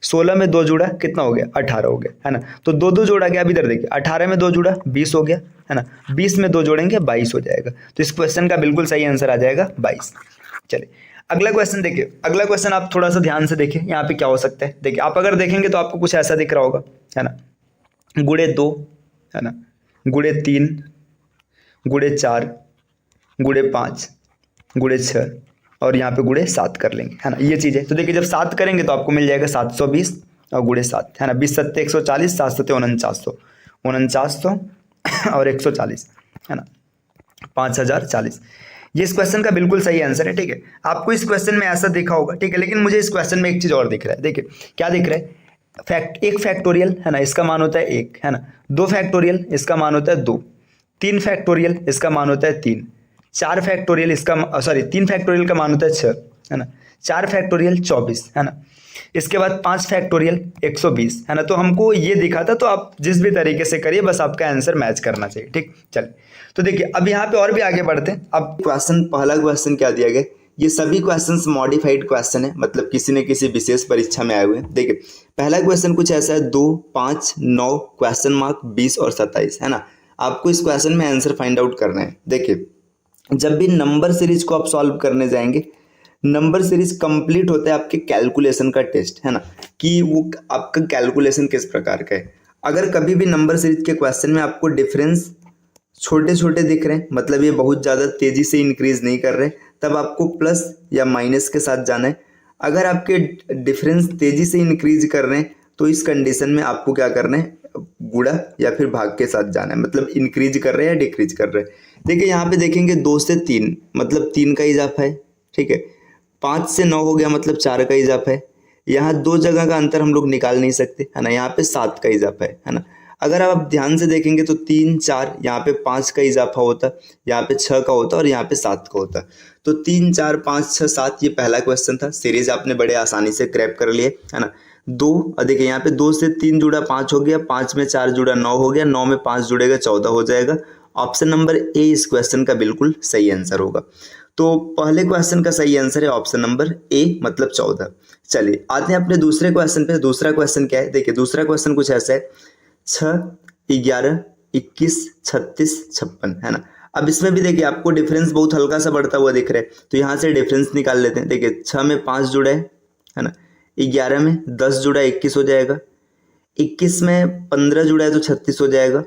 16 में 2 जुड़ा कितना हो गया, 18 हो गया, है ना। तो 2 2 जोड़ा गया। अब इधर देखिए 18 में 2 जुड़ा 20 हो गया, है ना। 20 में 2 जोड़ेंगे 22 हो जाएगा। तो इस क्वेश्चन का बिल्कुल सही आंसर आ जाएगा 22। चलिए अगला क्वेश्चन देखिए, अगला क्वेश्चन आप थोड़ा सा ध्यान से देखिए यहाँ पे क्या हो सकता है। देखिए आप अगर देखेंगे तो आपको कुछ ऐसा दिख रहा होगा, है ना। गुणे 2, है ना, गुणे 3, गुणे 4, गुणे 5, गुणे 6 और यहाँ पे गुणे 7 कर लेंगे, है ना। ये चीज़ है। तो देखिए जब 7 करेंगे तो आपको मिल जाएगा 720 और गुणे 7, है ना। 20 7 140, 7 7 4900, 4900 और 140, है ना, 5040। ये इस क्वेश्चन का बिल्कुल सही आंसर है, ठीक है। आपको इस क्वेश्चन में ऐसा दिखा होगा, ठीक है, लेकिन मुझे इस क्वेश्चन में एक चीज़ और दिख रहा है। देखिए क्या दिख रहा है, एक फैक्टोरियल, है ना, इसका मान होता है 1, है ना। 2 फैक्टोरियल इसका मान होता है 2, 3 फैक्टोरियल इसका मान होता है 3, 4 फैक्टोरियल इसका 3 फैक्टोरियल का मान होता है 6, है ना। 4 फैक्टोरियल 24, है ना। इसके बाद 5 फैक्टोरियल 120, है ना। तो हमको ये दिखा था, तो आप जिस भी तरीके से करिए, बस आपका आंसर मैच करना चाहिए, ठीक। चलिए तो देखिए अब यहाँ पे और भी आगे बढ़ते हैं। अब क्वेश्चन, पहला क्वेश्चन क्या दिया गया, ये सभी क्वेश्चंस मॉडिफाइड क्वेश्चन है, मतलब किसी न किसी विशेष परीक्षा में आए हुए हैं। देखिए पहला क्वेश्चन कुछ ऐसा है, 2 5 9 क्वेश्चन मार्क 20 और 27, है ना। आपको इस क्वेश्चन में आंसर फाइंड आउट करना है। देखिए जब भी नंबर सीरीज को आप सॉल्व करने जाएंगे, नंबर सीरीज कंप्लीट होता है आपके कैलकुलेशन का टेस्ट, है ना, कि वो आपका कैलकुलेशन किस प्रकार का है। अगर कभी भी नंबर सीरीज के क्वेश्चन में आपको डिफरेंस छोटे छोटे दिख रहे हैं, मतलब ये बहुत ज़्यादा तेज़ी से इंक्रीज नहीं कर रहे, तब आपको प्लस या माइनस के साथ जाना है। अगर आपके डिफरेंस तेज़ी से इंक्रीज कर रहे हैं तो इस कंडीशन में आपको क्या करना है, गुणा या फिर भाग के साथ जाना है, मतलब इंक्रीज कर रहे हैं या डिक्रीज कर रहे हैं। देखिए यहाँ पे देखेंगे 2 से 3 मतलब 3 का इजाफा है, ठीक है। 5 से 9 हो गया मतलब 4 का इजाफा है। यहाँ 2 जगह का अंतर हम लोग निकाल नहीं सकते, है ना। यहाँ पे 7 का इजाफा है ना। अगर आप ध्यान से देखेंगे तो 3 4 यहाँ पे 5 का इजाफा होता, यहाँ पे 6 का होता और यहाँ पे 7 का होता। तो 3 4 5 6 7 ये पहला क्वेश्चन था। सीरीज आपने बड़े आसानी से क्रैक कर लिए, है ना। 2 देखिए यहाँ पे 2 से 3 जुड़ा 5 हो गया, 5 में 4 जुड़ा 9 हो गया, 9 में 5 जुड़ेगा 14 हो जाएगा। ऑप्शन नंबर ए इस क्वेश्चन का बिल्कुल सही आंसर होगा। तो पहले क्वेश्चन का सही आंसर है ऑप्शन नंबर ए, मतलब 14। चलिए आते हैं अपने दूसरे क्वेश्चन पे। दूसरा क्वेश्चन क्या है, देखिए दूसरा क्वेश्चन कुछ ऐसा है, 6 11 21 36 56, है ना। अब इसमें भी देखिए आपको डिफरेंस बहुत हल्का सा बढ़ता हुआ दिख रहा है, तो यहाँ से डिफरेंस निकाल लेते हैं। देखिए 6 में 5 जुड़ा है ना, 11 में 10 जुड़ा है 21 हो जाएगा, 21 में 15 जुड़ा है तो 36 हो जाएगा,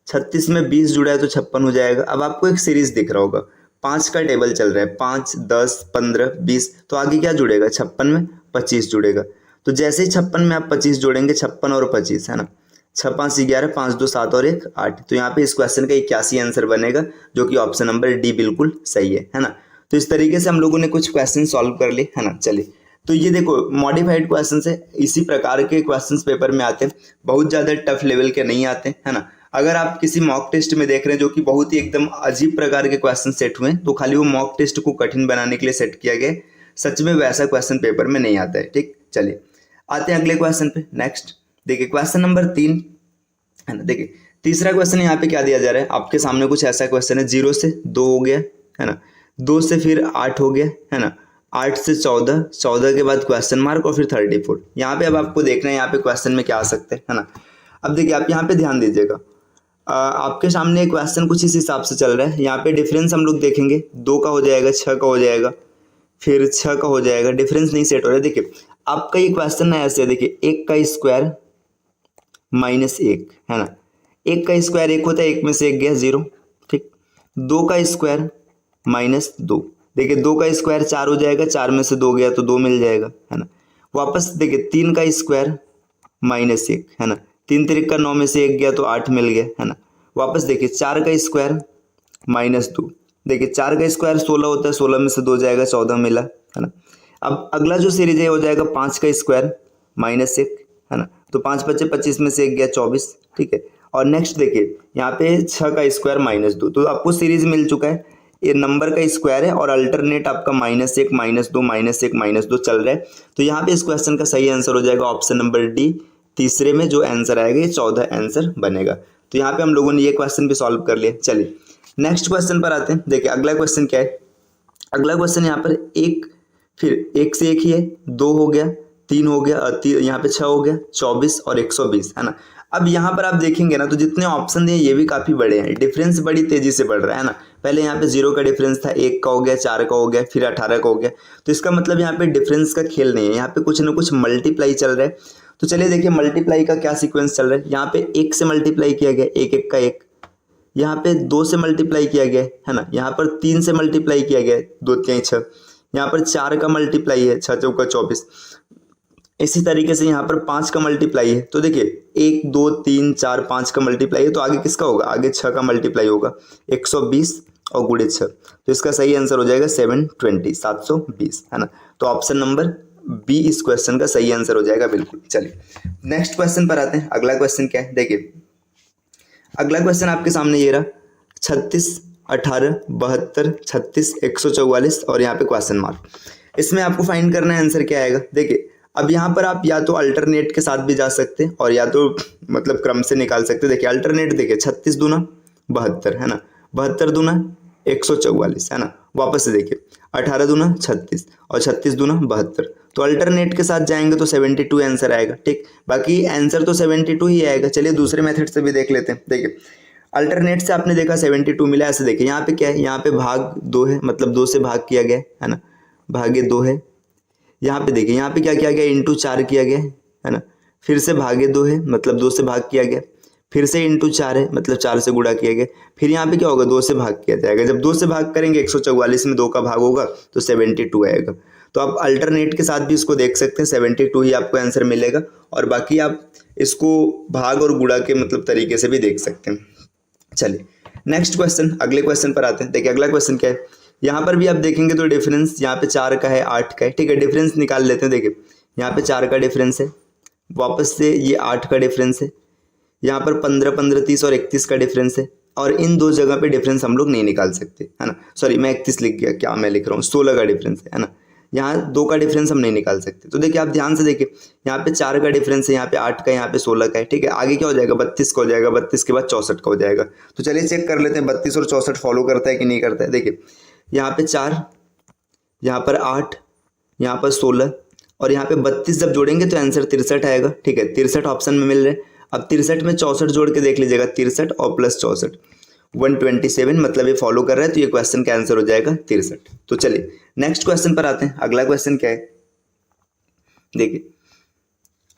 36 में 20 जुड़ा है तो 56 हो जाएगा। अब आपको एक सीरीज दिख रहा होगा, 5 का टेबल चल रहा है, 5 10 15 20, तो आगे क्या जुड़ेगा, 56 में 25 जुड़ेगा। तो जैसे ही 56 में आप 25 जोड़ेंगे, 56 और 25, है ना, 6 5 11 5 2 7 और 1 8, तो यहाँ पे इस क्वेश्चन का 81 आंसर बनेगा, जो कि ऑप्शन नंबर डी बिल्कुल सही है ना। तो इस तरीके से हम लोगों ने कुछ क्वेश्चन सॉल्व कर लिए, है ना। चलिए तो ये देखो मॉडिफाइड क्वेश्चन है, इसी प्रकार के क्वेश्चंस पेपर में आते हैं, बहुत ज़्यादा टफ लेवल के नहीं आते, है ना। अगर आप किसी मॉक टेस्ट में देख रहे हैं जो कि बहुत ही एकदम अजीब प्रकार के क्वेश्चन सेट हुए हैं, तो खाली वो मॉक टेस्ट को कठिन बनाने के लिए सेट किया गया है, सच में वैसा क्वेश्चन पेपर में नहीं आता है, ठीक। चलिए आते हैं अगले क्वेश्चन पे। नेक्स्ट देखिए क्वेश्चन नंबर 3, है ना। देखिए तीसरा क्वेश्चन यहाँ पे क्या दिया जा रहा है, आपके सामने कुछ ऐसा क्वेश्चन है, 0 से 2 हो गया, है ना, 2 से फिर 8 हो गया, है ना, 8 से 14, 14 के बाद क्वेश्चन मार्क और फिर 34। यहाँ पे अब आपको देखना है यहाँ पे क्वेश्चन में क्या आ सकते हैं, है ना। अब देखिए आप यहाँ पे ध्यान दीजिएगा, आपके सामने क्वेश्चन कुछ इस हिसाब से चल रहा है। यहाँ पे डिफरेंस हम लोग देखेंगे, 2 का हो जाएगा, 6 का हो जाएगा, फिर 6 का हो जाएगा, डिफरेंस नहीं सेट हो रहा है। देखिए आपका ये क्वेश्चन है ऐसे, देखिए 1 का स्क्वायर माइनस 1, है ना, 1 का स्क्वायर 1 होता है, 1 में से 1 गया 0, ठीक। 2 का स्क्वायर माइनस 2, देखिए 2 का स्क्वायर 4 हो जाएगा, 4 में से 2 गया तो 2 मिल जाएगा, है ना। वापस देखिए 3 का स्क्वायर माइनस 1, है ना, 3 3 का 9 में से 1 गया तो 8 मिल गया, है ना। वापस देखिए 4 का स्क्वायर माइनस 2, देखिए 4 का स्क्वायर 16 होता है, 16 में से 2 जाएगा 14 मिला, है ना। अब अगला जो सीरीज है हो जाएगा 5 का स्क्वायर माइनस 1, है ना, तो 5 बचे 25 में से 1 गया 24, ठीक है। और नेक्स्ट देखिए यहाँ पे 6 का स्क्वायर माइनस 2, तो आपको सीरीज मिल चुका है, ये नंबर का स्क्वायर है और अल्टरनेट आपका -1 -2 -1 -2 चल रहा है। तो यहाँ पे इस क्वेश्चन का सही आंसर हो जाएगा ऑप्शन नंबर डी, तीसरे में जो आंसर आएगा ये 14 आंसर बनेगा। तो यहाँ पे हम लोगों ने ये क्वेश्चन भी सॉल्व कर लिया। चलिए नेक्स्ट क्वेश्चन पर आते हैं। देखिए अगला क्वेश्चन क्या है, अगला क्वेश्चन यहाँ पर 1 फिर 1 से 1 ही है, 2 हो गया, 3 हो गया, यहाँ पे 6 हो गया, 24 और 120, है ना। अब यहाँ पर आप देखेंगे ना तो जितने ऑप्शन दिए ये भी काफ़ी बड़े हैं, डिफरेंस बड़ी तेजी से बढ़ रहा है ना। पहले यहाँ पे 0 का डिफरेंस था, 1 का हो गया, 4 का हो गया, फिर 18 का हो गया। तो इसका मतलब यहाँ पे डिफरेंस का खेल नहीं है, यहाँ पे कुछ ना कुछ मल्टीप्लाई चल रहा है। तो चलिए देखिए मल्टीप्लाई का क्या सीक्वेंस चल रहा है। यहाँ पे 1 से मल्टीप्लाई किया गया, 1 1 का 1, यहाँ पे 2 से मल्टीप्लाई किया गया है ना, यहाँ पर 3 से मल्टीप्लाई किया गया, 2 3 6, यहाँ पर 4 का मल्टीप्लाई है, 6 चौका 24। इसी तरीके से यहाँ पर 5 का मल्टीप्लाई है, तो देखिए 1 2 3 4 5 का मल्टीप्लाई है, तो आगे किसका होगा, आगे 6 का मल्टीप्लाई होगा, 120 और गुणे 6, तो इसका सही आंसर हो जाएगा 720, 720, है ना। तो ऑप्शन नंबर बी इस क्वेश्चन का सही आंसर हो जाएगा बिल्कुल। चलिए नेक्स्ट क्वेश्चन पर आते हैं। अगला क्वेश्चन क्या है, देखिए अगला क्वेश्चन आपके सामने ये रहा, 36 18 72 36 144 और यहाँ पे क्वेश्चन मार्क। इसमें आपको फाइंड करना है आंसर क्या आएगा। देखिए अब यहाँ पर आप या तो अल्टरनेट के साथ भी जा सकते हैं और या तो मतलब क्रम से निकाल सकते हैं। देखिए अल्टरनेट देखिए 36 दूना 72, है ना, 72 दूना 144, है ना। वापस से देखिए 18 दूना 36 और 36 दूना 72, तो अल्टरनेट के साथ जाएंगे तो 72 आंसर आएगा, ठीक। बाकी आंसर तो 72 ही आएगा। चलिए दूसरे मेथड से भी देख लेते हैं। देखिए अल्टरनेट से आपने देखा 72 मिला, ऐसे देखिए यहाँ पे क्या है, यहाँ पे भाग 2 है, मतलब 2 से भाग किया गया है ना, भागे 2 है। यहाँ पे देखिए यहाँ पे क्या किया गया, इंटू 4 किया गया है ना, फिर से भागे 2 है, मतलब 2 से भाग किया गया, फिर से इंटू 4 है, मतलब 4 से गुणा किया गया, फिर यहाँ पे क्या होगा, 2 से भाग किया जाएगा। जब 2 से भाग करेंगे 144 में 2 का भाग होगा तो 72 आएगा। तो आप अल्टरनेट के साथ भी इसको देख सकते हैं, 72 ही आपको आंसर मिलेगा। और बाकी आप इसको भाग और गुणा के मतलब तरीके से भी देख सकते हैं। चलिए नेक्स्ट क्वेश्चन, अगले क्वेश्चन पर आते हैं। देखिए अगला क्वेश्चन क्या है, यहाँ पर भी आप देखेंगे तो डिफरेंस यहाँ पे 4 का है, 8 का है, ठीक है। डिफरेंस निकाल लेते हैं। देखिए यहाँ पे 4 का डिफरेंस है, वापस से ये 8 का डिफरेंस है, यहाँ पर 15, 15, 30 और 31 का डिफरेंस है, और इन दो जगह पे डिफरेंस हम लोग नहीं निकाल सकते, है ना। सॉरी, मैं 31 लिख गया, क्या मैं लिख रहा हूँ, 16 का डिफरेंस है ना। यहाँ 2 का डिफरेंस हम नहीं निकाल सकते। तो देखिए आप ध्यान से देखिए, यहाँ पे 4 का डिफरेंस है, यहाँ पे 8 का, यहाँ पे 16 का है, ठीक है। आगे क्या हो जाएगा, 32 का हो जाएगा, 32 के बाद 64 का हो जाएगा। तो चलिए चेक कर लेते हैं 32 और 64 फॉलो करता है कि नहीं करता है। देखिए यहाँ पे 4, यहाँ पर 8, यहाँ पर 16 और यहाँ पे 32 जब जोड़ेंगे तो आंसर 63 आएगा, ठीक है। 63 ऑप्शन में मिल रहे हैं। अब 63 में 64 जोड़ के देख लीजिएगा, 63 और प्लस 64 127, मतलब ये फॉलो कर रहा है, तो ये क्वेश्चन का आंसर हो जाएगा 63। तो चलिए नेक्स्ट क्वेश्चन पर आते हैं। अगला क्वेश्चन क्या है, देखिए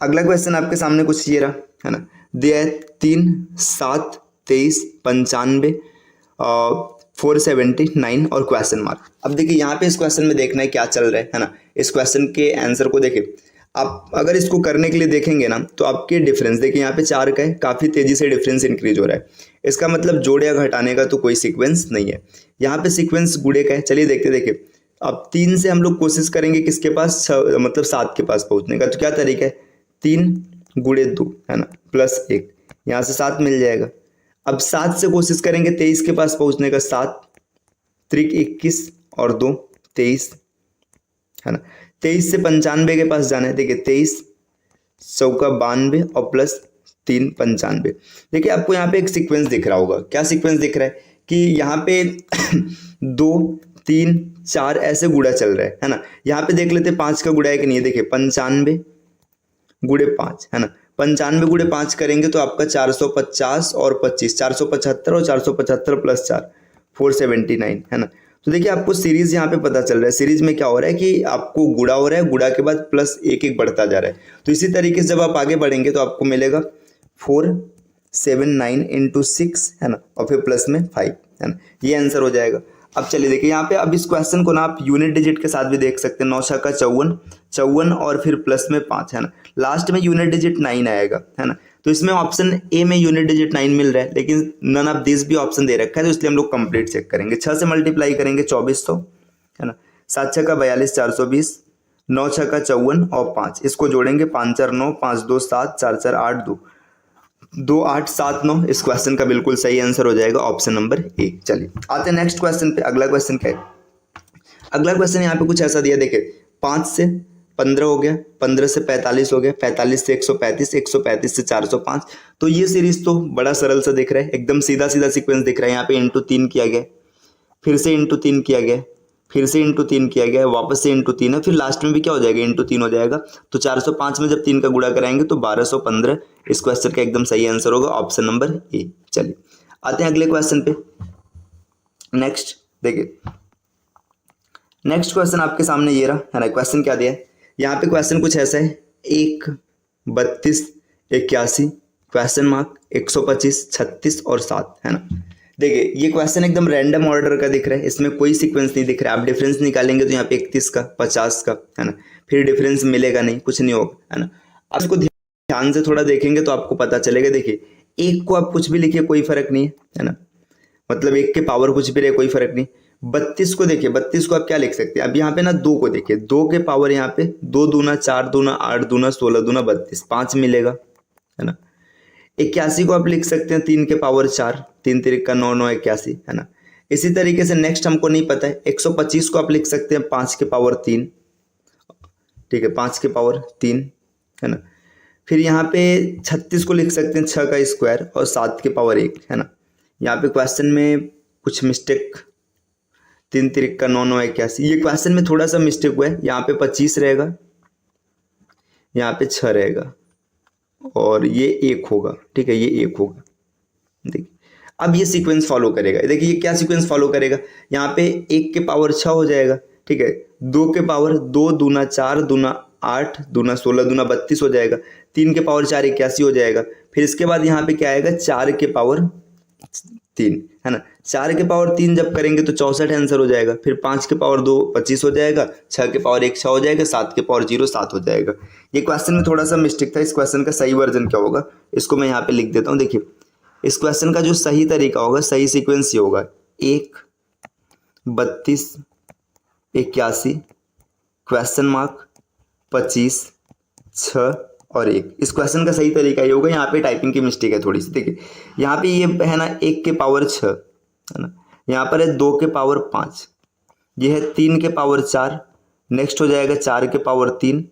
अगला क्वेश्चन आपके सामने कुछ ये रहा, है ना। दिया है 3, 7, 23, 95, 479 और क्वेश्चन मार्क। अब देखिए यहाँ पे इस क्वेश्चन में देखना है क्या चल रहा है ना। इस क्वेश्चन के आंसर को देखिए, आप अगर इसको करने के लिए देखेंगे ना तो आपके डिफरेंस देखिए, यहाँ पे 4 का है, काफ़ी तेजी से डिफरेंस इंक्रीज हो रहा है। इसका मतलब जोड़े या घटाने का तो कोई सीक्वेंस नहीं है। यहाँ पे सीक्वेंस गुणे का है। चलिए देखते देखिए, अब 3 से हम लोग कोशिश करेंगे किसके पास, मतलब 7 के पास पहुँचने का। तो क्या तरीका है, 3 गुणे 2, है ना, प्लस 1, यहाँ से 7 मिल जाएगा। अब 7 से कोशिश करेंगे 23 के पास पहुँचने का, 7 त्रिक 21 और 2 23, है ना। 23 से 95 के पास जाना है। देखिए 23 चौका 92 और प्लस 3 95। देखिए आपको यहाँ पे एक सीक्वेंस दिख रहा होगा। क्या सीक्वेंस दिख रहा है कि यहाँ पे 2, 3, 4 ऐसे गुणा चल रहा है ना। यहाँ पे देख लेते 5 का गुणा है कि नहीं। देखिए 95 गुणे 5, है ना। 95 गुणे 5 करेंगे तो आपका 450 और 25, 475 और 475 प्लस 4 479, है ना। तो देखिए आपको सीरीज यहाँ पे पता चल रहा है। सीरीज में क्या हो रहा है कि आपको गुणा हो रहा है, गुणा के बाद प्लस 1 1 बढ़ता जा रहा है। तो इसी तरीके से जब आप आगे बढ़ेंगे तो आपको मिलेगा 479 इंटू 6, है ना, और फिर प्लस में 5, है ना। ये आंसर हो जाएगा। अब चलिए देखिए यहाँ पे, अब इस क्वेश्चन को ना आप यूनिट डिजिट के साथ भी देख सकते हैं। 9 6 का 54, 54 और फिर प्लस में 5, है ना। लास्ट में यूनिट डिजिट 9 आएगा, है ना। तो इसमें ऑप्शन ए में यूनिट डिजिट 9 मिल रहा है, लेकिन नन ऑफ दिस भी ऑप्शन दे रखा है, तो इसलिए हम लोग कंप्लीट चेक करेंगे। 6 से मल्टीप्लाई करेंगे 2400, है ना। 7 6 का 42, 420, 9 6 का 54 और 5, इसको जोड़ेंगे 5 4 9, 5 2 7, 4 4 8 2 2 8 7 9। इस क्वेश्चन का बिल्कुल सही आंसर हो जाएगा ऑप्शन नंबर ए। चलिए आते हैं नेक्स्ट क्वेश्चन पे। अगला क्वेश्चन क्या है, अगला क्वेश्चन यहाँ पे कुछ ऐसा दिया, देखिए 5 से 15 हो गया, 15 से 45 हो गया, 45 से 135, 135 से 405। तो ये सीरीज तो बड़ा सरल सा दिख रहा है, एकदम सीधा सीधा सीक्वेंस दिख रहा है। यहाँ पे इंटू 3 किया गया, फिर से इंटू 3 किया गया, फिर से इंटू 3 किया गया, वापस से इंटू 3 है, फिर लास्ट में भी क्या हो जाएगा, इंटू 3 हो जाएगा। तो 405 में जब 3 का गुणा कराएंगे तो 1215। इस क्वेश्चन का एकदम सही आंसर होगा ऑप्शन नंबर ए। चलिए आते हैं अगले क्वेश्चन पे। नेक्स्ट देखिए, नेक्स्ट क्वेश्चन आपके सामने ये रहा, है ना। क्वेश्चन क्या दिया है यहाँ पे, क्वेश्चन कुछ ऐसा है, 1 32 81 क्वेश्चन मार्क 125 36 और 7, है ना। देखिए ये क्वेश्चन एकदम रैंडम ऑर्डर का दिख रहा है, इसमें कोई सीक्वेंस नहीं दिख रहा है। आप डिफरेंस निकालेंगे तो यहाँ पे 31 का 50 का, है ना, फिर डिफरेंस मिलेगा नहीं, कुछ नहीं होगा, है ना। आप इसको ध्यान से थोड़ा देखेंगे तो आपको पता चलेगा। देखिए 1 को आप कुछ भी लिखिए कोई फर्क नहीं है ना, मतलब 1 के पावर कुछ भी रहे कोई फर्क नहीं। 32 को देखिए, 32 को आप क्या लिख सकते हैं, अब यहाँ पे ना 2 को देखिए, 2 के पावर यहाँ पे 2 दूना 4 दूना 8 दूना 16 दूना 32, 5 मिलेगा, है ना। 81 को आप लिख सकते हैं 3 के पावर 4, 3 3 का 9 9 81, है ना। इसी तरीके से नेक्स्ट हमको नहीं पता है, 125 को आप लिख सकते हैं 5 के पावर 3, ठीक है, 5 के पावर 3, है ना। फिर यहाँ पे 36 को लिख सकते हैं 6 का स्क्वायर और 7 के पावर 1, है ना। यहाँ पे क्वेश्चन में कुछ मिस्टेक, 3 3 का 9 9 81, ये क्वेश्चन में थोड़ा सा मिस्टेक हुआ है। यहाँ पे 25 रहेगा, यहाँ पे 6 रहेगा और ये 1 होगा, ठीक है, ये 1 होगा। देखिए अब ये सीक्वेंस फॉलो करेगा। देखिए ये क्या सीक्वेंस फॉलो करेगा, यहाँ पे 1 के पावर 6 हो जाएगा, ठीक है, 2 के पावर 2 दूना 4 दूना 8 दूना 16 दूना 32 हो जाएगा, 3 के पावर 4 81 हो जाएगा। फिर इसके बाद यहाँ पे क्या आएगा, 4 के पावर 3, है ना। 4 के पावर 3 जब करेंगे तो 64 आंसर हो जाएगा। फिर 5 के पावर 2 25 हो जाएगा, 6 के पावर 1 6 हो जाएगा, 7 के पावर 0 7 हो जाएगा। ये क्वेश्चन में थोड़ा सा मिस्टेक था। इस क्वेश्चन का सही वर्जन क्या होगा, इसको मैं यहाँ पे लिख देता हूँ। देखिए इस क्वेश्चन का जो सही तरीका होगा, सही सीक्वेंस ये होगा, 1 32 81 क्वेश्चन मार्क 25 6 और 1। इस क्वेश्चन का सही तरीका ये होगा, यहाँ पे टाइपिंग की मिस्टेक है थोड़ी सी। देखिए यहाँ पे ये है ना 1 के पावर 6 है ना, यहाँ पर है 2 के पावर 5, ये है 3 के पावर 4, नेक्स्ट हो जाएगा 4 के पावर 3,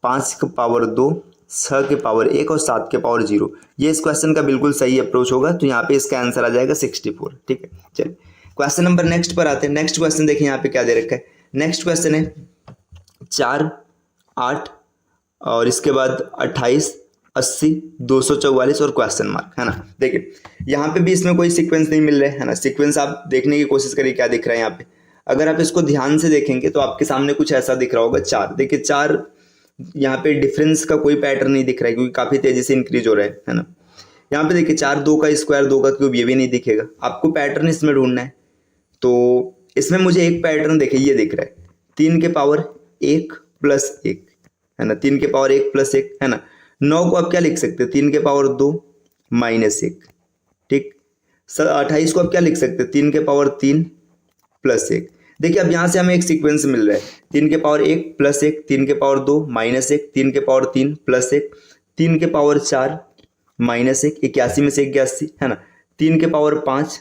5 के पावर 2, 6 के पावर 1 और 7 के पावर 0। ये इस क्वेश्चन का बिल्कुल सही अप्रोच होगा, तो यहाँ पे इसका आंसर आ जाएगा 64। ठीक है, चलिए क्वेश्चन नंबर नेक्स्ट पर आते हैं। नेक्स्ट क्वेश्चन देखिए यहाँ पे क्या दे रखा है। नेक्स्ट क्वेश्चन है 4, 8 और इसके बाद 28, 80, 244 और क्वेश्चन मार्क, है ना। देखिए यहाँ पे भी इसमें कोई सीक्वेंस नहीं मिल रहा है ना। सीक्वेंस आप देखने की कोशिश करिए क्या दिख रहा है यहाँ पे। अगर आप इसको ध्यान से देखेंगे तो आपके सामने कुछ ऐसा दिख रहा होगा 4। देखिए 4 यहाँ पे डिफरेंस का कोई पैटर्न नहीं दिख रहा है, क्योंकि काफी तेजी से इंक्रीज हो रहा है ना। यहाँ पे देखिए 4, 2 का स्क्वायर, 2 का क्यूब, ये भी नहीं दिखेगा। आपको पैटर्न इसमें ढूंढना है, तो इसमें मुझे एक पैटर्न देखिए ये दिख रहा है, 3 के पावर 1 प्लस 1 है ना, 3 के पावर 1 प्लस 1 है ना। 9 को आप क्या लिख सकते हैं, 3 के पावर 2 माइनस 1। ठीक, 28 को आप क्या लिख सकते हैं, 3 के पावर 3 प्लस 1। देखिए अब यहाँ से हमें एक सीक्वेंस मिल रहा है, 3 के पावर 1 प्लस 1, 3 के पावर 2 माइनस 1, 3 के पावर 3 प्लस 1, 3 के पावर 4 माइनस 1, 81 में से 81 है ना, 3 के पावर 5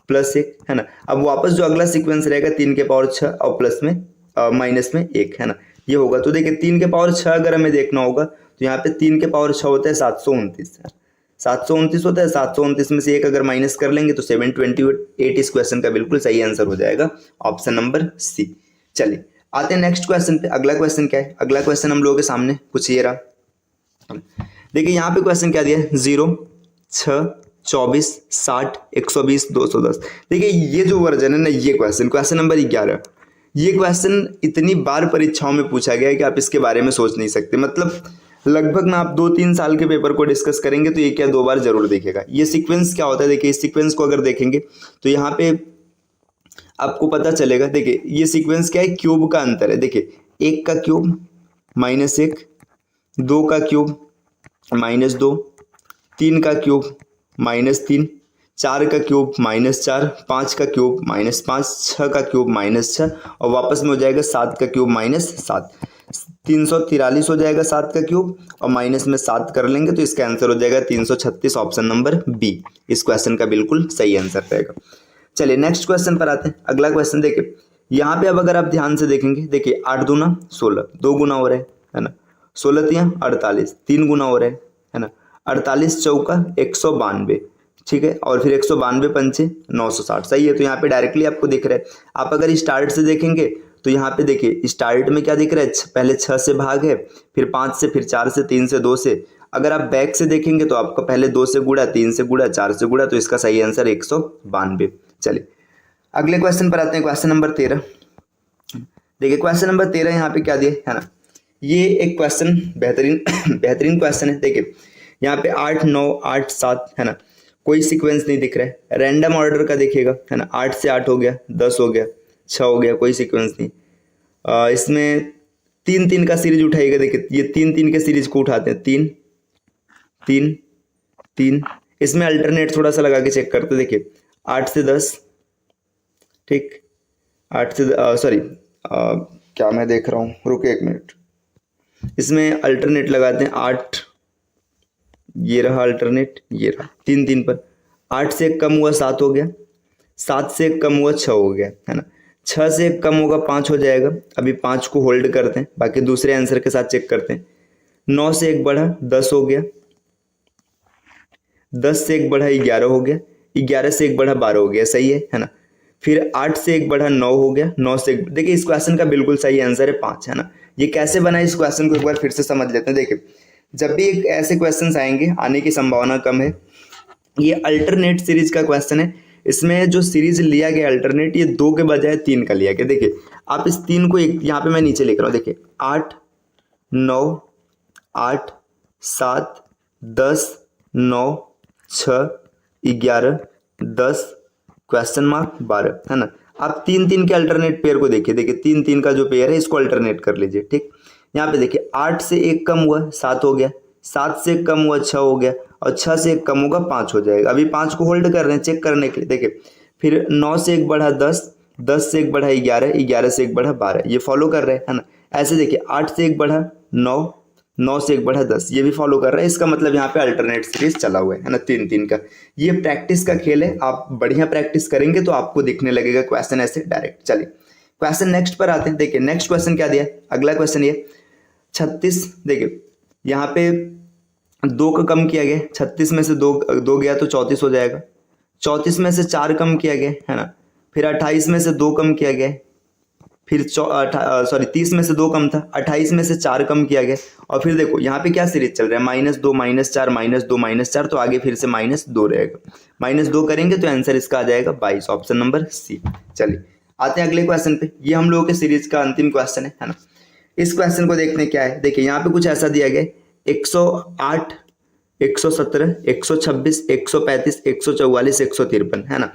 प्लस 1 है ना। अब वापस जो अगला सीक्वेंस रहेगा 3 के पावर 6 और प्लस में माइनस में 1 है ना, ये होगा। तो देखिए 3 के पावर 6 अगर हमें देखना होगा तो यहाँ पे 3 के पावर 6 होता है 729 है, 729 होता है। 729 में से 1 अगर माइनस कर लेंगे तो 728 इस क्वेश्चन का बिल्कुल सही आंसर हो जाएगा, ऑप्शन नंबर सी। चलिए आते हैं नेक्स्ट क्वेश्चन पे। अगला क्वेश्चन क्या है, अगला क्वेश्चन हम लोगों के सामने कुछ ये रहा। देखिए यहाँ पे क्वेश्चन क्या दिया है, 0, 6, 24, 60, 120, 210। देखिए ये जो वर्जन है ना, ये क्वेश्चन नंबर 11, ये क्वेश्चन इतनी बार परीक्षाओं में पूछा गया है कि आप इसके बारे में सोच नहीं सकते। मतलब लगभग ना आप 2-3 साल के पेपर को डिस्कस करेंगे तो एक या 2 बार जरूर देखेगा। ये सीक्वेंस क्या होता है, देखिए इस सीक्वेंस को अगर देखेंगे तो यहाँ पे आपको पता चलेगा। देखिए ये सीक्वेंस क्या है, क्यूब का अंतर है। देखिए 1 का क्यूब माइनस 1, 2 का क्यूब माइनस 2, 3 का क्यूब माइनस 3, 4 का क्यूब माइनस 4, 5 का क्यूब माइनस 5, 6 का क्यूब माइनस 6 और वापस में हो जाएगा 7 का क्यूब माइनस 7। 343 हो जाएगा 7 का क्यूब और माइनस में 7 कर लेंगे तो इसका आंसर हो जाएगा 336, ऑप्शन नंबर बी इस क्वेश्चन का बिल्कुल सही आंसर रहेगा। चलिए नेक्स्ट क्वेश्चन पर आते हैं। अगला क्वेश्चन देखिए यहाँ पे अब अगर आप ध्यान से देखेंगे, देखिए 8 दूना 16, 2 गुना हो रहा है ना, 16 तियां 48, 3 गुना हो रहा है ना, 48 चौका 192, ठीक है, और फिर 192 पंचे 960, सही है। तो यहाँ पे डायरेक्टली आपको दिख रहा है। आप अगर स्टार्ट से देखेंगे तो यहाँ पे देखिए स्टार्ट में क्या दिख रहा है, पहले 6 से भाग है, फिर 5 से, फिर 4 से, 3 से, 2 से। अगर आप बैक से देखेंगे तो आपका पहले 2 से गुड़ा, 3 से गुड़ा, 4 से गुड़ा, तो इसका सही आंसर 192। चलिए अगले क्वेश्चन पर आते हैं, क्वेश्चन नंबर 13। देखिए क्वेश्चन नंबर 13 यहाँ पे क्या दिया है ना, ये एक क्वेश्चन बेहतरीन क्वेश्चन है। देखिए यहाँ पे 8, 9, 8, 7 है ना, कोई सीक्वेंस नहीं दिख रहा है, रैंडम ऑर्डर का देखिएगा है ना, 8 से 8 हो गया, 10 हो गया, 6 हो गया, कोई सीक्वेंस नहीं। इसमें 3-3 का सीरीज उठाइएगा। देखिए ये 3-3 के सीरीज को उठाते हैं, 3, 3, 3। इसमें अल्टरनेट थोड़ा सा लगा के चेक करते, देखिए 8 से 10, ठीक, 8 से सॉरी क्या मैं देख रहा हूँ, रुके 1 मिनट, इसमें अल्टरनेट लगाते हैं 8, ये रहा अल्टरनेट, ये रहा 3-3 पर। 8 से 1 कम हुआ 7 हो गया, 7 से 1 कम हुआ 6 हो गया है ना, 6 से 1 कम होगा 5 हो जाएगा। अभी 5 को होल्ड करते हैं, बाकी दूसरे आंसर के साथ चेक करते हैं। 9 से 1 बढ़ा 10 हो गया, 10 से 1 बढ़ा 11 हो गया, 11 से 1 बढ़ा 12 हो गया, सही है ना। फिर 8 से 1 बढ़ा 9 हो गया, 9 से 1, देखिए इस क्वेश्चन का बिल्कुल सही आंसर है 5 है ना। ये कैसे बना, इस क्वेश्चन को एक बार फिर से समझ लेते हैं। देखिए जब भी एक ऐसे क्वेश्चंस आएंगे, आने की संभावना कम है। ये अल्टरनेट सीरीज का क्वेश्चन है, इसमें जो सीरीज लिया गया अल्टरनेट, ये 2 के बजाय 3 का लिया गया। देखिए आप इस 3 को यहाँ पे मैं नीचे लिख रहा हूँ, देखिए 8, 9, 8, 7, 10, 9, 6, 11, 10, क्वेश्चन मार्क 12 है ना। आप 3-3 के अल्टरनेट पेयर को देखिए, देखिए 3-3 का जो पेयर है इसको अल्टरनेट कर लीजिए, ठीक। यहाँ पे देखिए 8 से 1 कम हुआ 7 हो गया, 7 से 1 कम हुआ 6 हो गया, और 6 से 1 कम होगा 5 हो जाएगा। अभी 5 को होल्ड कर रहे हैं चेक करने के लिए। देखिए फिर 9 से 1 बढ़ा 10, 10 से 1 बढ़ा 11, 11 से 1 बढ़ा 12, ये फॉलो कर रहे हैं है ना। ऐसे देखिए 8 से 1 बढ़ा 9, 9 से 1 बढ़ा 10, ये भी फॉलो कर रहा है। इसका मतलब यहाँ पे अल्टरनेट सीरीज चला हुआ है ना, 3-3 का। ये प्रैक्टिस का खेल है, आप बढ़िया प्रैक्टिस करेंगे तो आपको दिखने लगेगा क्वेश्चन ऐसे डायरेक्ट। चलिए क्वेश्चन नेक्स्ट पर आते हैं। देखिए नेक्स्ट क्वेश्चन क्या दिया, अगला क्वेश्चन ये 36। देखिए यहाँ पे 2 का कम किया गया, 36 में से 2 गया तो 34 हो जाएगा। 34 में से 4 कम किया गया है ना, फिर 28 में से 2 कम किया गया, फिर 30 में से 2 कम था, 28 में से 4 कम किया गया। और फिर देखो यहाँ पे क्या सीरीज चल रहा है, -2 -4 -2 -4, तो आगे फिर से -2 रहेगा। -2 करेंगे तो आंसर इसका आ जाएगा 22, ऑप्शन नंबर सी। चलिए आते हैं अगले क्वेश्चन पे। ये हम लोगों के सीरीज का अंतिम क्वेश्चन है ना। इस क्वेश्चन को देखने क्या है, देखिए यहाँ पे कुछ ऐसा दिया गया 108, 117, 126, 135, 144, 153 है ना।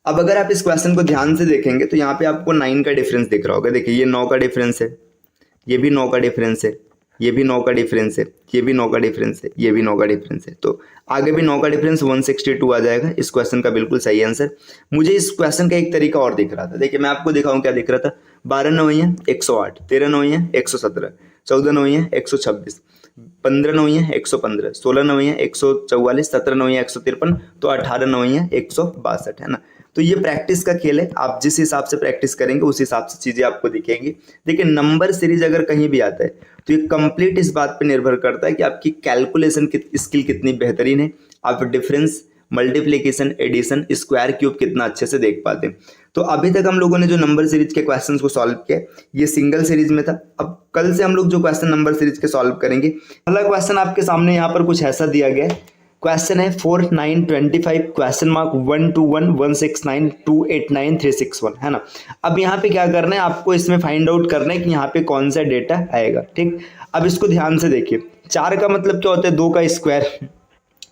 अब अगर आप इस क्वेश्चन को ध्यान से देखेंगे तो यहाँ पे आपको 9 का डिफरेंस दिख रहा होगा। देखिए ये 9 का डिफरेंस है, ये भी 9 का डिफरेंस है, ये भी 9 का डिफरेंस है, ये भी 9 का डिफरेंस है, ये भी 9 का डिफरेंस है, तो आगे भी 9 का डिफरेंस 162 आ जाएगा। इस क्वेश्चन का बिल्कुल सही आंसर। मुझे इस क्वेश्चन का एक तरीका और दिख रहा था, देखिए मैं आपको दिखाऊं क्या दिख रहा था। 12 9 108, 13 9 117, 14 9 126, 15 9 115, 16 9 144, 17 9 153, तो 18 9 162 है ना। तो ये प्रैक्टिस का खेल है, आप जिस हिसाब से प्रैक्टिस करेंगे उस हिसाब से चीजें आपको दिखेंगी। देखिए नंबर सीरीज अगर कहीं भी आता है तो ये कंप्लीट इस बात पे निर्भर करता है कि आपकी कैलकुलेशन स्किल कितनी बेहतरीन है, आप difference, multiplication, addition, square, cube कितना अच्छे से देख पाते हैं। तो अभी तक हम लोगों ने जो नंबर सीरीज के क्वेश्चंस को सॉल्व किया ये सिंगल सीरीज में था। अब कल से हम लोग जो क्वेश्चन नंबर सीरीज के सॉल्व करेंगे, पहला क्वेश्चन आपके सामने यहाँ पर कुछ ऐसा दिया गया है। क्वेश्चन है 4 9 25 क्वेश्चन मार्क 1 2 1 1 6 9 2 8 9 3 6 1 है ना। अब यहाँ पे क्या करना है, आपको इसमें फाइंड आउट करना है कि यहाँ पे कौन सा डेटा आएगा। ठीक, अब इसको ध्यान से देखिए। 4 का मतलब क्या होता है, 2 का स्क्वायर।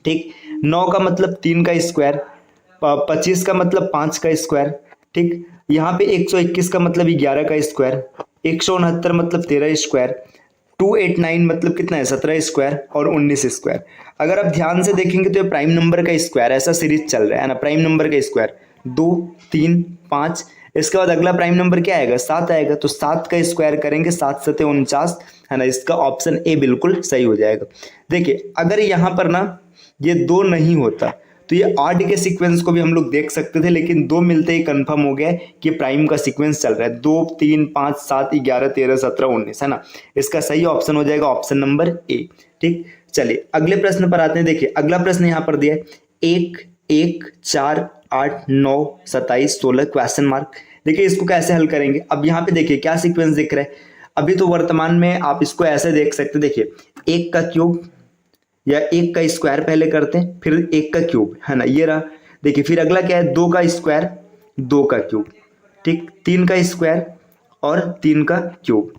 ठीक, 9 का मतलब 3 का स्क्वायर, 25 का मतलब 5 का स्क्वायर। ठीक, यहाँ पे 121 का मतलब 11 का स्क्वायर, 169 मतलब 13 स्क्वायर, 289 मतलब कितना है 17 स्क्वायर और 19 स्क्वायर। अगर आप ध्यान से देखेंगे तो ये प्राइम नंबर का स्क्वायर, ऐसा सीरीज चल रहा है ना। प्राइम नंबर का स्क्वायर 2 3 5, इसके बाद अगला प्राइम नंबर क्या आएगा, 7 आएगा, तो 7 का स्क्वायर करेंगे, 7 7 49 है ना। इसका ऑप्शन ए बिल्कुल सही हो जाएगा। देखिए अगर यहाँ पर ना ये 2 नहीं होता तो ये 8 के सीक्वेंस को भी हम लोग देख सकते थे, लेकिन 2 मिलते ही कंफर्म हो गया है कि प्राइम का सीक्वेंस चल रहा है। 2 3 5 7 11 13 17 19 है ना। इसका सही ऑप्शन हो जाएगा ऑप्शन नंबर ए। ठीक, चलिए अगले प्रश्न पर आते हैं। देखिए अगला प्रश्न यहाँ पर दिया है 1 1 4 8 9 27 16 क्वेश्चन मार्क। देखिए इसको कैसे हल करेंगे। अब यहाँ पे देखिए क्या सीक्वेंस दिख रहा है। अभी तो वर्तमान में आप इसको ऐसे देख सकते, देखिए 1 का क्यूब या 1 का स्क्वायर पहले करते हैं, फिर 1 का क्यूब है ना, ये रहा। देखिए फिर अगला क्या है, 2 का स्क्वायर 2 का क्यूब। ठीक, 3 का स्क्वायर और 3 का क्यूब,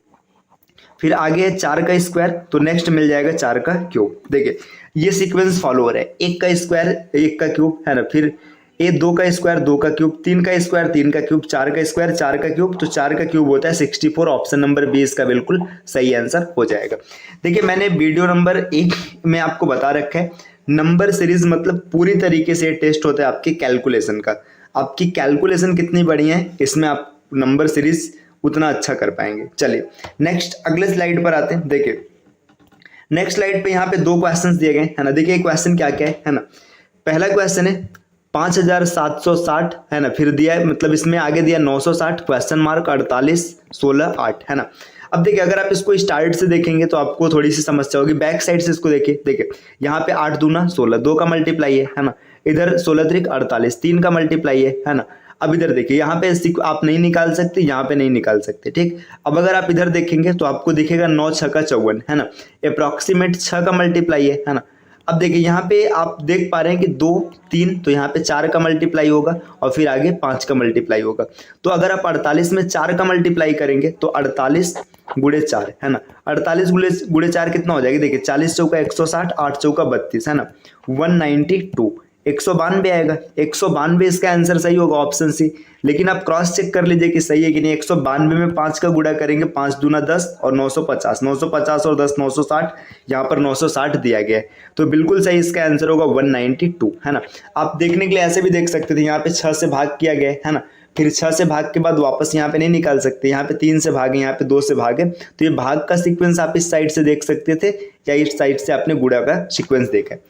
फिर आगे है 4 का स्क्वायर, तो नेक्स्ट मिल जाएगा 4 का क्यूब। देखिए ये सीक्वेंस फॉलो हो रहा है, 1 का स्क्वायर 1 का क्यूब है ना, फिर 2 का स्क्वायर 2 का क्यूब, 3 का स्क्वायर 3 का क्यूब, 4 का स्क्वायर 4 का क्यूब, तो 4 का क्यूब होता है 64। ऑप्शन नंबर बी इसका बिल्कुल सही आंसर हो जाएगा। देखिए मैंने वीडियो नंबर 1 में आपको बता रखा है, नंबर सीरीज मतलब पूरी तरीके से टेस्ट होता है आपके कैलकुलेशन का। आपकी कैलकुलेशन कितनी बढ़िया है, इसमें आप नंबर सीरीज उतना अच्छा कर पाएंगे। चलिए नेक्स्ट अगले स्लाइड पर आते हैं। देखिए नेक्स्ट स्लाइड पे यहाँ पे 2 क्वेश्चंस दिए गए हैं ना। देखिए क्वेश्चन क्या क्या है ना। पहला क्वेश्चन है 5760 है ना, फिर दिया है मतलब इसमें आगे दिया 960 क्वेश्चन मार्क 48 16 8 है ना। अब देखिए अगर आप इसको स्टार्ट से देखेंगे तो आपको थोड़ी सी समस्या होगी, बैक साइड से इसको देखिए। देखिए यहाँ पे 8 दूना 16, 2 का मल्टीप्लाई है ना, इधर 16 त्रिक 48, 3 का मल्टीप्लाई है ना। अब इधर देखिए यहाँ पे आप नहीं निकाल सकते, यहाँ पे नहीं निकाल सकते। ठीक, अब अगर आप इधर देखेंगे तो आपको दिखेगा 9 6 का 54 है ना, अप्रॉक्सीमेट 6 का मल्टीप्लाई है ना। अब देखिए यहाँ पे आप देख पा रहे हैं कि 2 3, तो यहाँ पे 4 का मल्टीप्लाई होगा और फिर आगे 5 का मल्टीप्लाई होगा। तो अगर आप 48 में 4 का मल्टीप्लाई करेंगे तो 48 गुणे 4 है ना, 48 गुणे 4 कितना हो जाएगा। देखिए 40 चौका 160, 8 चौका 32 है ना, 192 192 आएगा। 192 इसका आंसर सही होगा ऑप्शन सी। लेकिन आप क्रॉस चेक कर लीजिए कि सही है कि नहीं। 192 में 5 का गुणा करेंगे, 5 दूना 10 और 950, 950 और 10 960, यहाँ पर 960 दिया गया है, तो बिल्कुल सही इसका आंसर होगा 192 है ना। आप देखने के लिए ऐसे भी देख सकते थे, यहाँ पे 6 से भाग किया गया है ना, फिर 6 से भाग के बाद वापस यहाँ पे नहीं निकाल सकते, यहाँ पे 3 से भागे, यहाँ पे 2 से भागे, तो ये भाग का सीक्वेंस आप इस साइड से देख सकते थे या इस साइड से आपने गुणा का सीक्वेंस देखा है।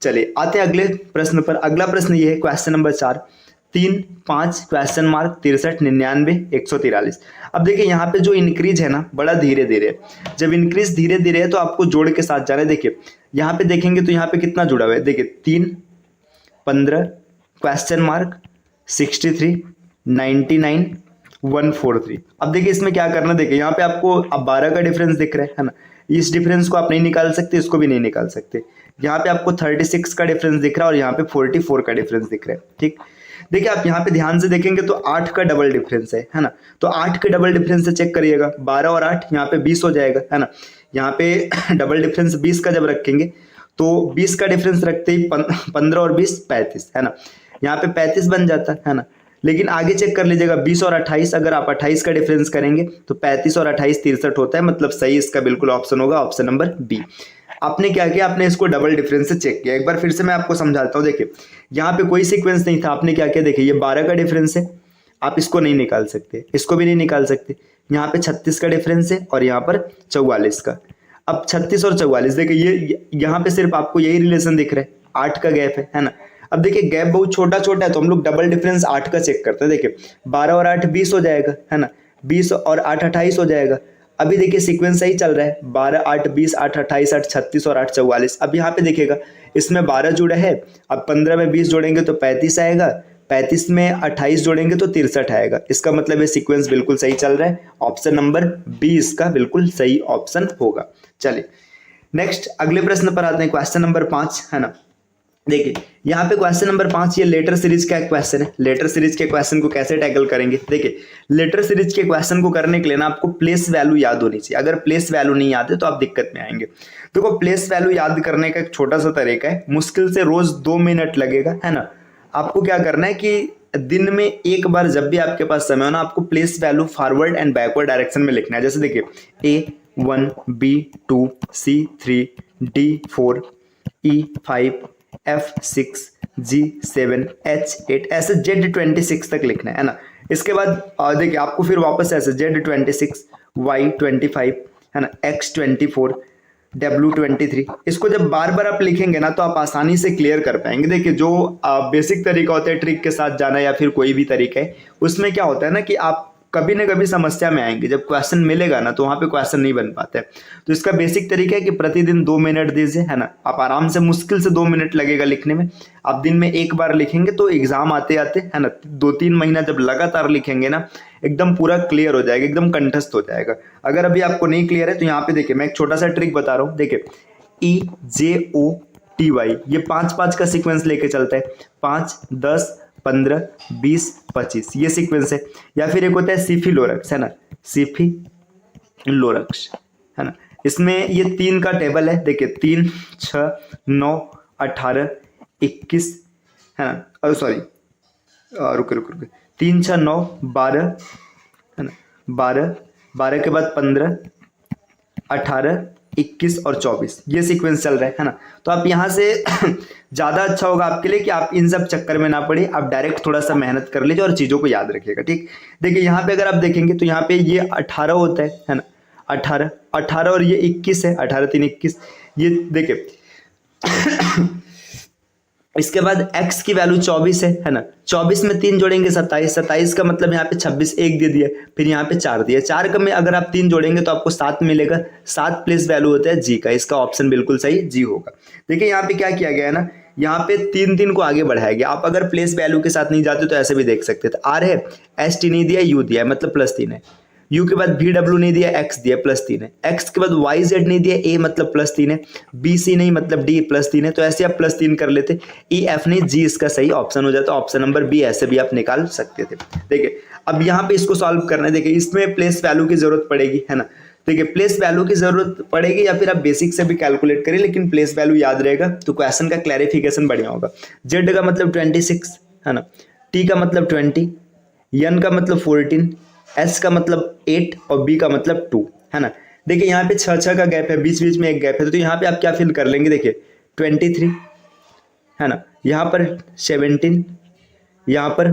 चलिए आते हैं अगले प्रश्न पर। अगला प्रश्न ये है क्वेश्चन नंबर 4, 3, 5 क्वेश्चन मार्क 63, 99, 143। अब देखिए यहाँ पे जो इंक्रीज है ना बड़ा धीरे धीरे है। जब इंक्रीज धीरे धीरे है तो आपको जोड़ के साथ जाना है। देखिए यहाँ पे देखेंगे तो यहाँ पे कितना जुड़ा हुआ है, देखिए 3, 15 क्वेश्चन मार्क 63, 99, 143। अब देखिए इसमें क्या करना, देखिए यहाँ पे आपको अब 12 का डिफरेंस दिख रहा है ना, इस डिफरेंस को आप नहीं निकाल सकते, इसको भी नहीं निकाल सकते। यहाँ पे आपको 36 का डिफरेंस दिख रहा है और यहाँ पे 44 का डिफरेंस दिख रहा है। ठीक, देखिए आप यहाँ पे ध्यान से देखेंगे तो 8 का डबल डिफरेंस है ना, तो 8 के डबल डिफरेंस से चेक करिएगा, 12 और 8 यहाँ पे 20 हो जाएगा, है ना। यहाँ पे डबल डिफरेंस 20 का जब रखेंगे तो 20 का डिफरेंस रखते ही 15 और 20 35, है ना, यहाँ पे 35 बन जाता है ना। लेकिन आगे चेक कर लीजिएगा 20 और 28, अगर आप 28 का डिफरेंस करेंगे तो 35 और 28 63 होता है, मतलब सही इसका बिल्कुल ऑप्शन होगा ऑप्शन नंबर बी। आपने क्या किया, आपने इसको डबल डिफरेंस से चेक किया। एक बार फिर से मैं आपको समझाता हूँ। देखिए यहाँ पे कोई सीक्वेंस नहीं था, आपने क्या किया, देखिए ये 12 का डिफरेंस है, आप इसको नहीं निकाल सकते, इसको भी नहीं निकाल सकते। यहाँ पे 36 का डिफरेंस है और यहाँ पर 44 का। अब 36 और 44 देखिए ये यहाँ पे सिर्फ आपको यही रिलेशन दिख रहा है, 8 का गैप है ना। अब देखिए गैप बहुत छोटा छोटा है तो हम लोग डबल डिफरेंस 8 का चेक करते हैं। देखिए 12 और 8 20 हो जाएगा, है ना, 20 और 8 28 हो जाएगा। अभी देखिए सीक्वेंस सही चल रहा है, 12 8 20 8 28 8 36 और 8 44। अब यहाँ पे देखिएगा इसमें 12 जुड़ा है, अब 15 में 20 जोड़ेंगे तो 35 आएगा, 35 में 28 जोड़ेंगे तो 63 आएगा। इसका मतलब ये सीक्वेंस बिल्कुल सही चल रहा है, ऑप्शन नंबर बी इसका बिल्कुल सही ऑप्शन होगा। चलिए नेक्स्ट अगले प्रश्न पर आते हैं, क्वेश्चन नंबर 5, है ना। देखिए यहाँ पे क्वेश्चन नंबर 5 ये लेटर सीरीज का एक क्वेश्चन है। लेटर सीरीज के क्वेश्चन को कैसे टैकल करेंगे, देखिए लेटर सीरीज के क्वेश्चन को करने के लिए ना आपको प्लेस वैल्यू याद होनी चाहिए। अगर प्लेस वैल्यू नहीं याद है तो आप दिक्कत में आएंगे। देखो प्लेस वैल्यू याद करने का एक छोटा सा तरीका है, मुश्किल से रोज 2 मिनट लगेगा, है ना। आपको क्या करना है कि दिन में एक बार जब भी आपके पास समय हो ना, आपको place value forward and backward direction में लिखना है। जैसे देखिए A1 B2 C3 D4 E5 F6 G7 H8 ऐसे Z26 तक लिखना है ना। इसके बाद देखिए आपको फिर वापस ऐसे Z26 Y25, है ना, X24 W23, इसको जब बार बार आप लिखेंगे ना तो आप आसानी से क्लियर कर पाएंगे। देखिए जो बेसिक तरीका होता है ट्रिक के साथ जाना या फिर कोई भी तरीका है, उसमें क्या होता है ना कि आप कभी ना कभी समस्या में आएंगे। जब क्वेश्चन मिलेगा ना तो वहाँ पे क्वेश्चन नहीं बन पाता है। तो इसका बेसिक तरीका है कि प्रतिदिन 2 मिनट दीजिए, है ना। आप आराम से, मुश्किल से 2 मिनट लगेगा लिखने में। आप दिन में एक बार लिखेंगे तो एग्जाम आते आते, है ना, 2-3 महीना जब लगातार लिखेंगे ना एकदम पूरा क्लियर हो जाएगा, एकदम कंठस्थ हो जाएगा। अगर अभी आपको नहीं क्लियर है तो यहाँ पे देखिए मैं एक छोटा सा ट्रिक बता रहा हूँ। देखिए EJOTY ये 5-5 का सीक्वेंस लेके चलता है, 5 10 15 20 25 ये सीक्वेंस है। या फिर एक होता है सिफिलोरक्स, है ना, सिफिलोरक्स, है ना। इसमें ये 3 का टेबल है। देखिए 3 6 9 18 21, है ना, सॉरी रुके 3 6 9 12, है ना, 12 के बाद 15 18 21 और 24 ये सीक्वेंस चल रहा है ना। तो आप यहाँ से ज़्यादा अच्छा होगा आपके लिए कि आप इन सब चक्कर में ना पड़े, आप डायरेक्ट थोड़ा सा मेहनत कर लीजिए और चीज़ों को याद रखिएगा। ठीक, देखिए यहाँ पे अगर आप देखेंगे तो यहाँ पे ये 18 होता है ना, 18 और ये 21 है, 18 3 21। ये देखिए इसके बाद x की वैल्यू 24 है ना, 24 में 3 जोड़ेंगे 27, 27 का मतलब यहाँ पे 26 1 दे दिया, फिर यहाँ पे 4 दिया, 4 का में अगर आप 3 जोड़ेंगे तो आपको 7 मिलेगा। 7 प्लेस वैल्यू होता है g का, इसका ऑप्शन बिल्कुल सही जी होगा। देखिए यहाँ पे क्या किया गया है ना, यहाँ पे 3 को आगे बढ़ाया गया। आप अगर प्लेस वैल्यू के साथ नहीं जाते तो ऐसे भी देख सकते थे। r है, st नहीं दिया, u दिया मतलब +3 है, u के बाद VW नहीं दिया, x दिया +3 है, x के बाद YZ नहीं दिया, a मतलब +3 है, BC नहीं मतलब D +3 है। तो ऐसे आप +3 कर लेते, EF नहीं, G इसका सही ऑप्शन हो जाता। ऑप्शन नंबर बी ऐसे भी आप निकाल सकते थे। देखिए अब यहाँ पे इसको सॉल्व करना है। देखिए इसमें प्लेस वैल्यू की जरूरत पड़ेगी, है ना। देखिए प्लेस वैल्यू की जरूरत पड़ेगी या फिर आप बेसिक से भी कैलकुलेट करें, लेकिन प्लेस वैल्यू याद रहेगा तो क्वेश्चन का क्लैरिफिकेशन बढ़िया होगा। Z का मतलब 26, है ना, T का मतलब 20, N का मतलब 14, S का मतलब 8 और B का मतलब 2, है ना। देखिए यहाँ पे 6 का गैप है, बीच बीच में एक गैप है, तो यहाँ पे आप क्या फिल कर लेंगे। देखिए 23, है ना, यहाँ पर 17, यहाँ पर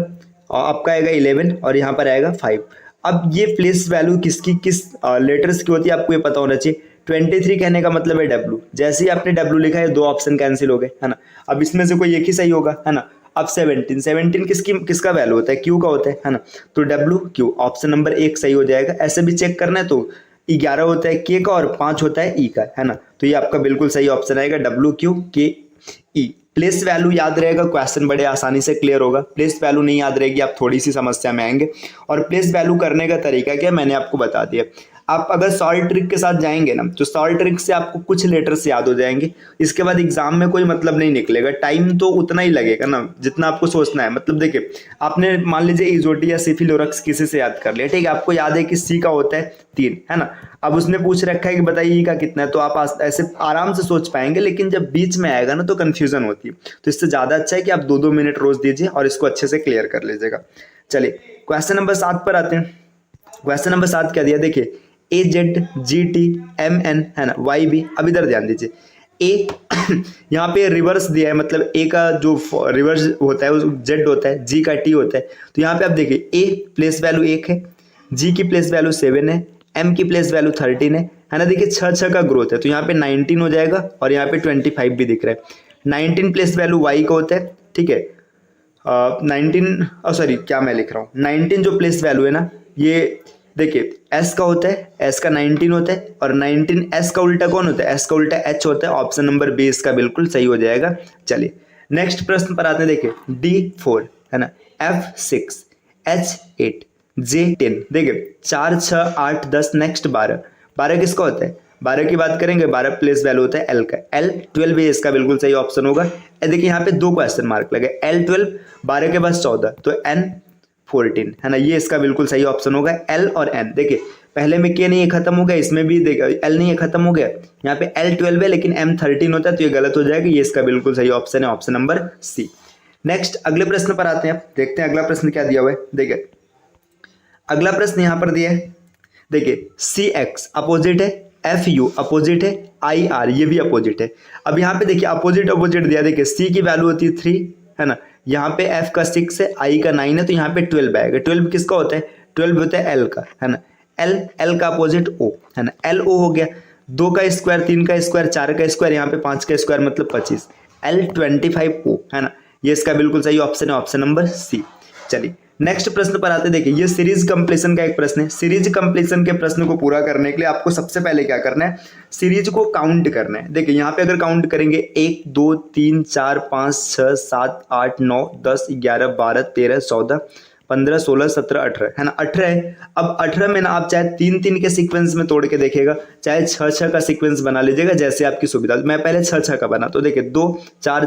और आपका आएगा 11 और यहाँ पर आएगा 5। अब ये प्लेस वैल्यू किसकी किस लेटर्स की होती है आपको ये पता होना चाहिए। 23 कहने का मतलब है W, जैसे ही आपने W लिखा है 2 ऑप्शन कैंसिल हो गए, है ना। अब इसमें से कोई एक ही सही होगा, है ना। अब 17 किसका वैल्यू होता है, Q का होता है ना। तो WQ ऑप्शन नंबर 1 सही हो जाएगा। ऐसे भी चेक करना है तो 11 होता है K का और 5 होता है E का, है ना। तो ये आपका बिल्कुल सही ऑप्शन आएगा WQKE। प्लेस वैल्यू याद रहेगा, क्वेश्चन बड़े आसानी से क्लियर होगा। प्लेस वैल्यू नहीं याद रहेगी आप थोड़ी सी समस्या में आएंगे। और प्लेस वैल्यू करने का तरीका क्या मैंने आपको बता दिया। आप अगर सॉल्व ट्रिक के साथ जाएंगे ना तो सॉल्व ट्रिक से आपको कुछ लेटर्स याद हो जाएंगे, इसके बाद एग्जाम में कोई मतलब नहीं निकलेगा। टाइम तो उतना ही लगेगा ना जितना आपको सोचना है। मतलब देखिए आपने मान लीजिए इजोटी या सिफिलोरक्स किसी से याद कर लिया, ठीक है, आपको याद है कि सी का होता है 3, है ना। अब उसने पूछ रखा है कि बताइए ई का कितना है, तो आप ऐसे आराम से सोच पाएंगे। लेकिन जब बीच में आएगा ना तो कंफ्यूजन होती है, तो इससे ज्यादा अच्छा है कि आप 2-2 मिनट रोज दीजिए और इसको अच्छे से क्लियर कर लीजिएगा। चलिए क्वेश्चन नंबर 7 पर आते हैं। क्वेश्चन नंबर 7 क्या दिया, देखिए AZGTMN, है ना, YB। अब इधर ध्यान दीजिए, ए यहाँ पे रिवर्स दिया है, मतलब ए का जो रिवर्स होता है वो जेड होता है, जी का टी होता है। तो यहाँ पे आप देखिए ए प्लेस वैल्यू 1 है, जी की प्लेस वैल्यू 7 है, एम की प्लेस वैल्यू 13 है ना। देखिए 6 का ग्रोथ है तो यहाँ पे 19 हो जाएगा और यहाँ पे 25 भी दिख रहा है। 19 प्लेस वैल्यू वाई का होता है, ठीक है। 19 सॉरी क्या मैं लिख रहा हूँ, 19 जो प्लेस वैल्यू है ना ये देखिए एस का होता है, एस का 19 होता है और 19 एस का उल्टा कौन होता है, एस का उल्टा एच होता है। ऑप्शन नंबर बी इसका बिल्कुल सही हो जाएगा। चलिए नेक्स्ट प्रश्न पर आते हैं। देखिए D4 है ना, F6 H8 J10। देखिए 4 6 8 10 नेक्स्ट 12 किसका होता है, 12 की बात करेंगे, 12 प्लेस वैल्यू होता है L का, L12 भी इसका बिल्कुल सही ऑप्शन होगा। देखिए यहाँ पे 2 क्वेश्चन मार्क लगे, L12 12 के बाद 14 तो N14, है ना, ये इसका बिल्कुल सही ऑप्शन होगा। L और N देखिए पहले में के नहीं है खत्म हो गया, इसमें भी देखा L नहीं है खत्म हो गया, यहाँ पे L12 है लेकिन M13 होता है तो ये गलत हो जाएगा। ये इसका बिल्कुल सही ऑप्शन है, ऑप्शन नंबर सी। नेक्स्ट अगले प्रश्न पर आते हैं। आप देखते हैं अगला प्रश्न क्या दिया हुआ है। देखिए अगला प्रश्न यहाँ पर दिया है, देखिए CX अपोजिट है, FU अपोजिट है, IR ये भी अपोजिट है। अब यहाँ पे देखिए अपोजिट दिया, देखिए C की वैल्यू होती है 3, है ना, यहाँ पे F का 6 है, I का 9 है तो यहाँ पे 12 आएगा। 12 किसका होता है, 12 होता है L का, है ना। L का अपोजिट O, है ना, LO हो गया। 2 का स्क्वायर, 3 का स्क्वायर, 4 का स्क्वायर, यहाँ पे 5 का स्क्वायर मतलब 25, L25O, है ना। ये इसका बिल्कुल सही ऑप्शन है, ऑप्शन नंबर सी। चलिए नेक्स्ट प्रश्न पर आते हैं। देखिए ये सीरीज कंप्लीशन का एक प्रश्न है। सीरीज कंप्लीशन के प्रश्न को पूरा करने के लिए आपको सबसे पहले क्या करना है, सीरीज को काउंट करना है। देखिए यहाँ पे अगर काउंट करेंगे 1 2 3 4 5 6 7 8 9 10 11 12 13 14 15 16 17 18, है ना, 18 है। अब 18 में ना आप चाहे 3-3 के सीक्वेंस में तोड़ के देखिएगा, चाहे 6-6 का सीक्वेंस बना लीजिएगा, जैसे आपकी सुविधा। मैं पहले 6-6 का बना, तो देखिए 2 4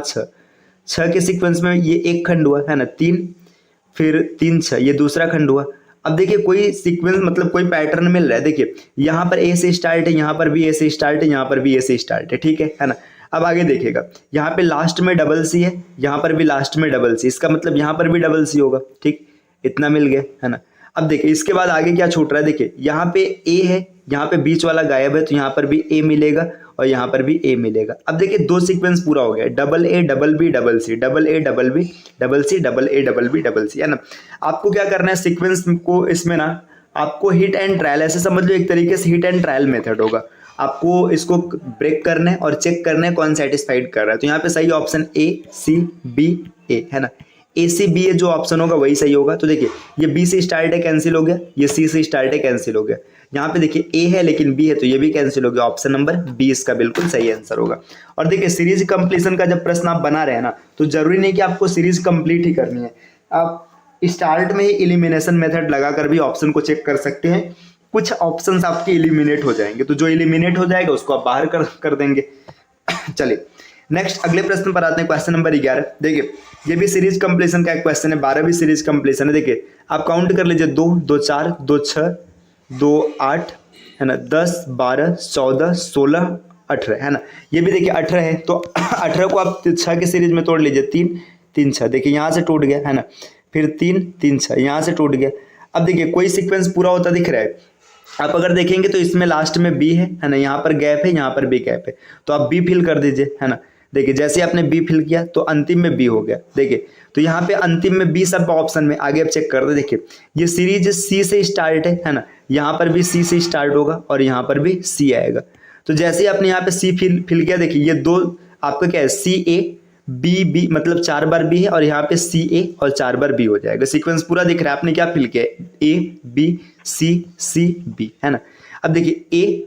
6 के सीक्वेंस में ये एक खंड हुआ, है ना, 3 फिर 3 6 ये दूसरा खंड हुआ। अब देखिए कोई सीक्वेंस मतलब कोई पैटर्न मिल रहा है। देखिए यहाँ पर ए से स्टार्ट है, यहाँ पर भी ए से स्टार्ट है, यहाँ पर भी ए से स्टार्ट है, ठीक है ना। अब आगे देखिएगा यहाँ पे लास्ट में डबल सी है, यहाँ पर भी लास्ट में डबल सी, इसका मतलब यहाँ पर भी डबल सी होगा, ठीक, इतना मिल गया, है ना। अब देखिए इसके बाद आगे क्या छूट रहा है, देखिए यहाँ पे ए है, यहाँ पे बीच वाला गायब है तो यहाँ पर भी ए मिलेगा और यहाँ पर भी ए मिलेगा। अब देखिए 2 सीक्वेंस पूरा हो गया, double A double B double C, double A double B double C, double A double B double C, है ना। आपको क्या करना है, सीक्वेंस को इसमें ना आपको हिट एंड ट्रायल, ऐसे समझ लो एक तरीके से हिट एंड ट्रायल मेथड होगा। आपको इसको ब्रेक करना है और चेक करना है कौन सेटिस्फाइड कर रहा है। तो यहाँ पे सही option A C B A, है ना, ACBA जो ऑप्शन होगा वही सही होगा। तो देखिए ये B से स्टार्ट है, कैंसिल हो गया, ये C से स्टार्ट है, कैंसिल हो गया। यहाँ पे देखिए A है लेकिन B है तो ये भी कैंसिल हो गया। ऑप्शन नंबर B इसका बिल्कुल सही आंसर होगा। और देखिए सीरीज कंप्लीशन का जब प्रश्न आप बना रहे हैं ना तो जरूरी नहीं कि आपको सीरीज कंप्लीट ही करनी है, आप स्टार्ट में ही इलिमिनेशन मेथड लगाकर भी ऑप्शन को चेक कर सकते हैं। कुछ ऑप्शंस आपके इलिमिनेट हो जाएंगे, तो जो इलिमिनेट हो जाएगा उसको आप बाहर कर देंगे। चलिए नेक्स्ट अगले प्रश्न पर आते हैं, क्वेश्चन नंबर 11। देखिए ये भी सीरीज कंप्लीशन का एक क्वेश्चन है, 12 भी सीरीज कंप्लीशन है। देखिए आप काउंट कर लीजिए, 2 2 4 2 6 2 8, है ना, 10 12 14 16 18, है ना। ये भी देखिए 18 है तो 18 को आप 6 के सीरीज में तोड़ लीजिए, 3 3 6, देखिए यहाँ से टूट गया, है ना, फिर 3 3 6 यहाँ से टूट गया। अब देखिए कोई सीक्वेंस पूरा होता दिख रहा है, आप अगर देखेंगे तो इसमें लास्ट में B है ना, यहाँ पर गैप है, यहाँ पर भी गैप है, तो आप B फिल कर दीजिए, है ना। देखिए जैसे आपने बी फिल किया तो अंतिम में बी हो गया। देखिए तो यहाँ पे अंतिम में बी सब ऑप्शन में आगे आप चेक कर दे। देखिए ये सीरीज सी से स्टार्ट है ना, यहाँ पर भी सी से स्टार्ट होगा और यहाँ पर भी सी आएगा। तो जैसे ही आपने यहाँ पे सी फिल किया, देखिए ये दो आपका क्या है, सी ए बी बी, मतलब 4 बार बी है और यहाँ पे सी ए और 4 बार बी हो जाएगा। सीक्वेंस पूरा दिख रहा है, आपने क्या फिल किया, ए बी सी बी, है ना। अब देखिए ए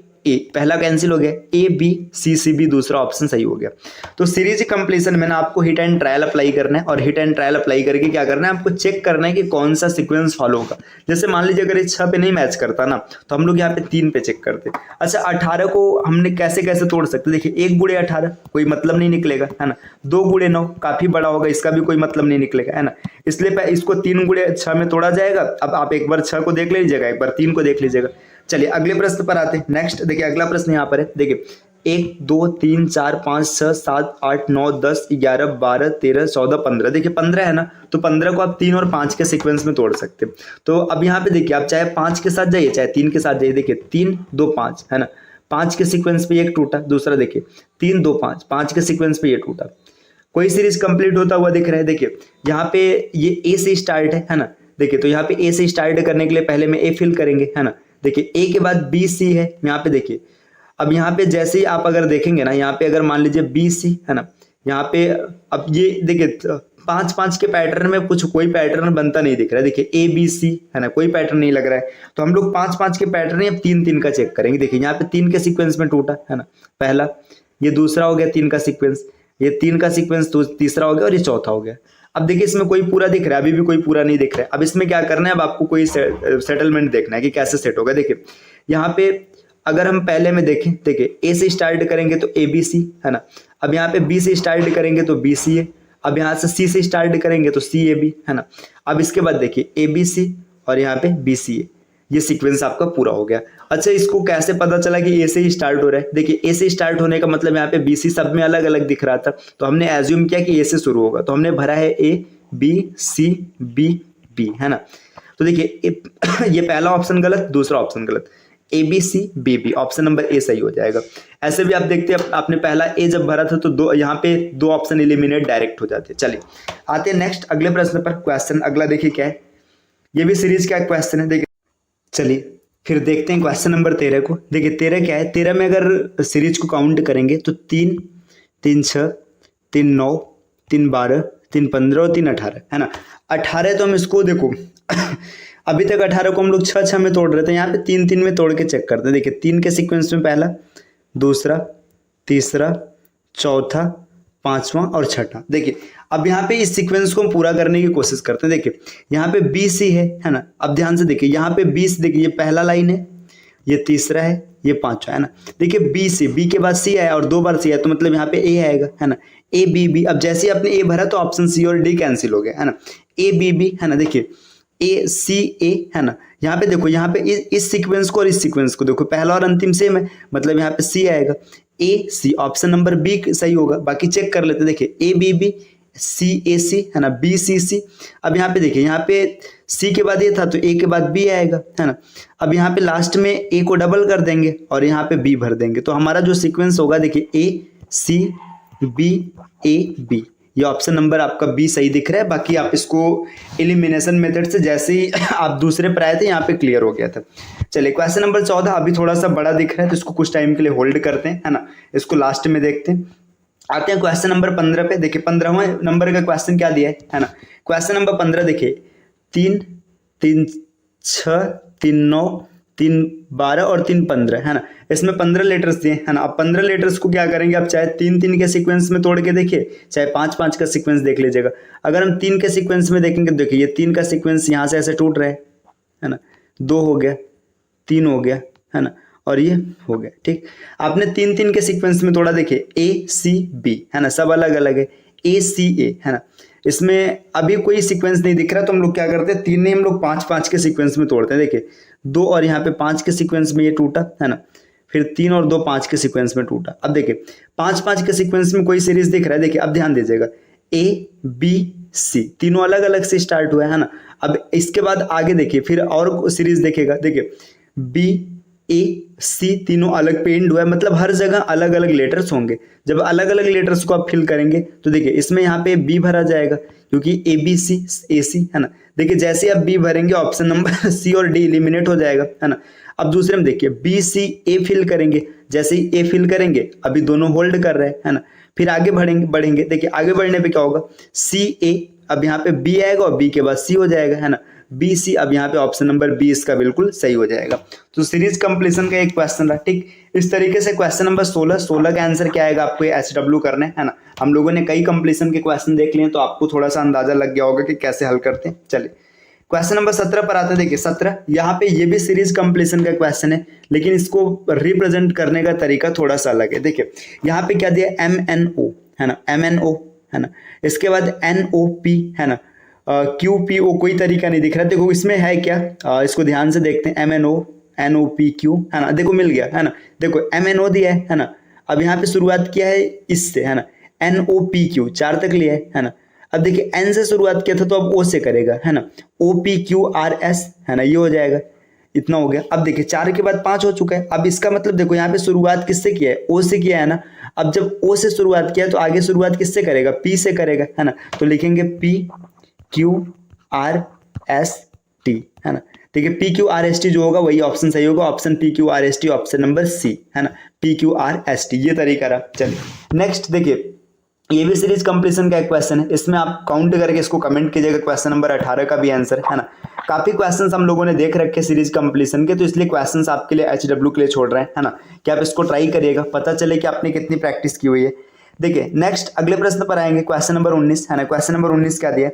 पहला कैंसिल हो गया, ए बी सी बी दूसरा ऑप्शन सही हो गया। तो सीरीज कंप्लीशन में ना आपको हिट एंड ट्रायल अप्लाई करना है और हिट एंड ट्रायल अप्लाई करके क्या करना है, आपको चेक करना है कि कौन सा सीक्वेंस फॉलो होगा। जैसे मान लीजिए अगर ये 6 पे नहीं मैच करता ना, तो हम लोग यहाँ पे 3 पे चेक करते। अच्छा 18 को हमने कैसे कैसे तोड़ सकते, देखिए 1 गुणे 18 कोई मतलब नहीं निकलेगा, है ना। 2 गुणे 9 काफी बड़ा होगा, इसका भी कोई मतलब नहीं निकलेगा, है ना। इसलिए इसको 3 गुणे 6 में तोड़ा जाएगा। अब आप एक बार 6 को देख लीजिएगा, एक बार 3 को देख लीजिएगा। चलिए अगले प्रश्न पर आते हैं। नेक्स्ट देखिए अगला प्रश्न यहाँ पर है, देखिए 1 2 3 4 5 6 7 8 9 10 11 12 13 14 15। देखिए 15 है ना, तो 15 को आप 3 और 5 के सीक्वेंस में तोड़ सकते हैं। तो अब यहाँ पे देखिए आप चाहे 5 के साथ जाइए चाहे 3 के साथ जाइए। देखिए 3 2 5 है ना, 5 के सीक्वेंस पे एक टूटा, दूसरा देखिए 3 2 5 5 के सीक्वेंस पे ये टूटा। कोई सीरीज कंप्लीट होता हुआ दिख रहा है। देखिए यहाँ पे ये ए से स्टार्ट है ना। देखिए तो यहाँ पे ए से स्टार्ट करने के लिए पहले में ए फिल करेंगे, है ना। देखिए ए के बाद बी सी है यहाँ पे। देखिए अब यहाँ पे जैसे ही आप अगर देखेंगे ना, यहाँ पे अगर मान लीजिए बी सी है ना, यहाँ पे अब ये देखिए 5 5 के पैटर्न में कुछ कोई पैटर्न बनता नहीं दिख रहा है। देखिए ए बी सी है ना, कोई पैटर्न नहीं लग रहा है। तो हम लोग 5 5 के पैटर्न अब 3 3 का चेक करेंगे। देखिए यहाँ पे 3 के सीक्वेंस में टूटा है ना, पहला, ये दूसरा हो गया 3 का सीक्वेंस, ये 3 का सीक्वेंस तीसरा हो गया और ये चौथा हो गया। अब देखिए इसमें कोई पूरा दिख रहा है, अभी भी कोई पूरा नहीं दिख रहा है। अब इसमें क्या करना है, अब आपको कोई सेटलमेंट देखना है कि कैसे सेट होगा। देखिए यहाँ पे अगर हम पहले में देखें, देखिए ए से स्टार्ट करेंगे तो ए बी सी है ना। अब यहाँ पे बी से स्टार्ट करेंगे तो बी सी ए। अब यहाँ से सी से स्टार्ट करेंगे तो सी ए बी, है ना। अब इसके बाद देखिए ए बी सी और यहाँ पे बी सी ए, ये सीक्वेंस आपका पूरा हो गया। अच्छा इसको कैसे पता चला कि ए से ही स्टार्ट हो रहा है, देखिए ए से स्टार्ट होने का मतलब यहाँ पे बी सी सब में अलग अलग दिख रहा था, तो हमने एज्यूम किया कि ए से शुरू होगा, तो हमने भरा है A B C B B, है ना। तो देखिए ये पहला ऑप्शन गलत, दूसरा ऑप्शन गलत, A B C B B, option number A सही हो जाएगा। ऐसे भी आप देखते हैं आपने पहला ए जब भरा था तो दो यहाँ पे 2 ऑप्शन एलिमिनेट डायरेक्ट हो जाते हैं। चलिए आते हैं नेक्स्ट अगले प्रश्न पर। क्वेश्चन अगला देखिए क्या है, ये भी सीरीज का क्वेश्चन है। देखिए चलिए फिर देखते हैं क्वेश्चन नंबर 13 को। देखिए 13 क्या है, 13 में अगर सीरीज को काउंट करेंगे तो 3 3 6 3 9 3 12 3 15 और 3 18, है ना। 18 तो हम इसको देखो अभी तक 18 को हम लोग 6 6 में तोड़ रहे थे, यहाँ पे 3 3 में तोड़ के चेक करते हैं। देखिए 3 के सीक्वेंस में पहला, दूसरा, तीसरा, चौथा, पांचवा और छठा। देखिए अब यहाँ पे इस सीक्वेंस को हम पूरा करने की कोशिश करते हैं। देखिए यहाँ पे बी सी है ना। अब ध्यान से देखिए यहाँ पे बी सी, देखिए ये पहला लाइन है, ये तीसरा है, ये पांचवा, है ना। देखिए बी सी, बी के बाद सी आया और 2 बार सी आया, तो मतलब यहाँ पे ए आएगा, है ना। ए बी बी, अब जैसे ही आपने ए भरा तो ऑप्शन सी और डी कैंसिल हो गया, है ना। ए बी बी, है ना। देखिए ए सी ए, है ना। यहाँ पे देखो, यहाँ पे इस सीक्वेंस को और इस सीक्वेंस को देखो, पहला और अंतिम सेम है, मतलब यहाँ पे सी आएगा। ए सी, ऑप्शन नंबर बी सही होगा। बाकी चेक कर लेते, देखिए ए बी बी सी ए सी, है ना, बी सी सी। अब यहाँ पे देखिए, यहाँ पे सी के बाद ए था तो ए के बाद बी आएगा, है ना। अब यहाँ पे लास्ट में ए को डबल कर देंगे और यहाँ पे बी भर देंगे, तो हमारा जो सीक्वेंस होगा देखिए ए सी बी ए बी, ये ऑप्शन नंबर आपका बी सही दिख रहा है। बाकी आप इसको एलिमिनेशन मेथड से जैसे ही आप दूसरे पर आए थे यहाँ पे क्लियर हो गया था। चलिए क्वेश्चन नंबर 14 अभी थोड़ा सा बड़ा दिख रहा है, तो इसको कुछ टाइम के लिए होल्ड करते हैं, है ना। इसको लास्ट में देखते हैं। आते हैं क्वेश्चन नंबर 15 पे। देखिए 15वें नंबर का क्वेश्चन क्या दिया है ना। क्वेश्चन नंबर 15 देखिए 3 3 6 3 9 3 12 और 3 15, है ना। इसमें 15 लेटर्स दिए, है ना। अब 15 लेटर्स को क्या करेंगे, आप चाहे 3 3 के सीक्वेंस में तोड़ के देखिए, चाहे 5 5 का सीक्वेंस देख लीजिएगा। अगर हम 3 के सीक्वेंस में देखेंगे, देखिए ये 3 का सीक्वेंस यहाँ से ऐसे टूट रहा है ना। 2 हो गया, 3 हो गया, है ना, और ये हो गया। ठीक, आपने 3 3 के सीक्वेंस में तोड़ा, देखिए ए सी बी, है ना, सब अलग अलग है, ए सी ए, है ना। इसमें अभी कोई सीक्वेंस नहीं दिख रहा, तो हम लोग क्या करते हैं, 3 नहीं हम लोग 5 5 के सीक्वेंस में तोड़ते हैं। देखिए 2 और यहाँ पे 5 के सीक्वेंस में ये टूटा, है ना। फिर 3 और 2 5 के सीक्वेंस में टूटा। अब देखिए 5 5 के सीक्वेंस में कोई सीरीज दिख रहा है। देखिए अब ध्यान दीजिएगा, ए बी सी तीनों अलग अलग से स्टार्ट हुआ है ना। अब इसके बाद आगे देखिए फिर और सीरीज देखेगा, देखिए बी ए सी तीनों अलग पे एंड हुआ है, मतलब हर जगह अलग अलग लेटर्स होंगे। जब अलग अलग लेटर्स को आप फिल करेंगे तो देखिए इसमें यहाँ पे बी भरा जाएगा क्योंकि ए बी सी ए सी है ना। देखिए जैसे ही आप बी भरेंगे ऑप्शन नंबर सी और डी एलिमिनेट हो जाएगा है ना। अब दूसरे में देखिए बी सी ए फिल करेंगे, जैसे ही ए फिल करेंगे अभी दोनों होल्ड कर रहे हैं है ना। फिर आगे बढ़ेंगे देखिए आगे बढ़ने पे क्या होगा, सी ए अब यहाँ पे बी आएगा और बी के बाद सी हो जाएगा है ना। बी सी अब यहाँ पे ऑप्शन नंबर बी इसका बिल्कुल सही हो जाएगा। तो सीरीज कंप्लीशन का एक क्वेश्चन रहा, ठीक। इस तरीके से क्वेश्चन नंबर 16 का आंसर क्या आएगा, आपको HW करना है ना। हम लोगों ने कई कंप्लीशन के क्वेश्चन देख लिए तो आपको थोड़ा सा अंदाजा लग गया होगा कि कैसे हल करते हैं। चलिए क्वेश्चन नंबर 17 पर आते हैं। देखिए 17 यहाँ पे ये भी सीरीज कंप्लीशन का क्वेश्चन है, लेकिन इसको रिप्रेजेंट करने का तरीका थोड़ा सा अलग है। देखिए यहाँ पे क्या दिया, MNO है ना, MNO है ना। इसके बाद NOP है ना, QPO कोई तरीका नहीं दिख रहा। देखो इसमें है क्या, इसको ध्यान से देखते हैं। MNO NOPQ है ना, देखो मिल गया है ना। देखो MNO दिया है ना, अब यहाँ पे शुरुआत किया है इससे है ना, NOPQ 4 तक लिया है ना। अब देखिए N से शुरुआत किया था तो अब O से करेगा है ना, OPQRS है ना, ये हो जाएगा, इतना हो गया। अब देखिए 4 के बाद 5 हो चुका है। अब इसका मतलब देखो यहाँ पे शुरुआत किससे किया है, O से किया है ना। अब जब O से शुरुआत किया तो आगे शुरुआत किससे करेगा, P से करेगा है ना। तो लिखेंगे PQRST है ना। देखिए PQRST जो होगा वही ऑप्शन सही होगा, option PQRST option number C है ना, PQRST ये तरीका रहा। चलिए नेक्स्ट देखिए ये भी सीरीज कंप्लीशन का एक क्वेश्चन है, इसमें आप काउंट करके इसको कमेंट कीजिएगा। क्वेश्चन नंबर 18 का भी आंसर है ना। काफी क्वेश्चंस हम लोगों ने देख रखे सीरीज कंप्लीशन के, तो इसलिए क्वेश्चंस आपके लिए HW के लिए छोड़ रहे हैं है ना, कि आप इसको ट्राई करिएगा, पता चले कि आपने कितनी प्रैक्टिस की हुई है। देखिए नेक्स्ट अगले प्रश्न पर आएंगे, क्वेश्चन नंबर 19 है ना। क्वेश्चन नंबर 19 क्या दिया,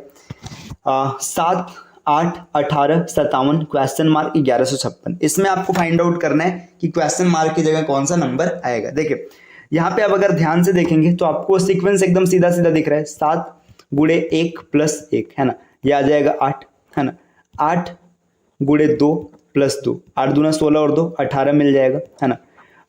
7 8 18 57 क्वेश्चन मार्क 1156। इसमें आपको फाइंड आउट करना है कि क्वेश्चन मार्क की जगह कौन सा नंबर आएगा। देखिए यहाँ पे आप अगर ध्यान से देखेंगे तो आपको सीक्वेंस एकदम सीधा सीधा दिख रहा है, 7 गुणे 1 प्लस 1 है ना, ये आ जाएगा 8 है ना। 8 गुणे 2 प्लस 2, 8 दूना 16 और 2 18 मिल जाएगा है ना।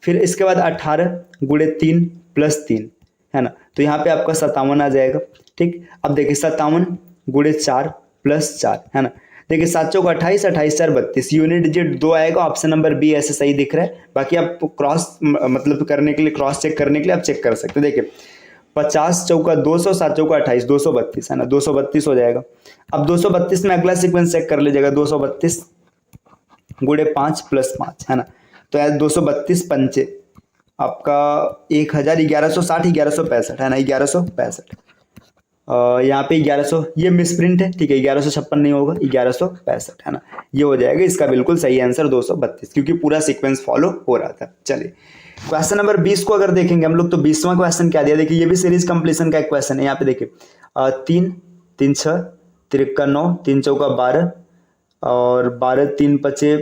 फिर इसके बाद 18 गुणे 3 प्लस 3 है ना, तो यहाँ पे आपका 57 आ जाएगा, ठीक। अब देखिए 57 गुणे 4 प्लस 4 है ना। देखिए 7 चौक 28, 28 4 32, यूनिट डिजिट 2 आएगा, ऑप्शन नंबर बी ऐसे सही दिख रहा है। बाकी आप क्रॉस मतलब करने के लिए, क्रॉस चेक करने के लिए आप चेक कर सकते हैं। देखिए 50 चौका 200, 7 चौका 28, 232 है ना, 232 हो जाएगा। अब 232 में अगला सीक्वेंस चेक कर लीजिएगा, 232 गुणे 5 प्लस 5 है ना, तो यार 232 पंचे आपका 1000, 1160 1165 है ना, 1165। यहाँ पे 1100 ये मिसप्रिंट है, ठीक है, 1156 नहीं होगा, 1165 है ना, ये हो जाएगा इसका बिल्कुल सही आंसर 232, क्योंकि पूरा सीक्वेंस फॉलो हो रहा था। चलिए क्वेश्चन नंबर 20 को अगर देखेंगे हम लोग तो 20वां क्वेश्चन क्या दिया, देखिए ये भी सीरीज कंप्लीशन का एक क्वेश्चन है। यहाँ पे देखिए 3 3 6 3 9 3 चौका 12 और 12 3 5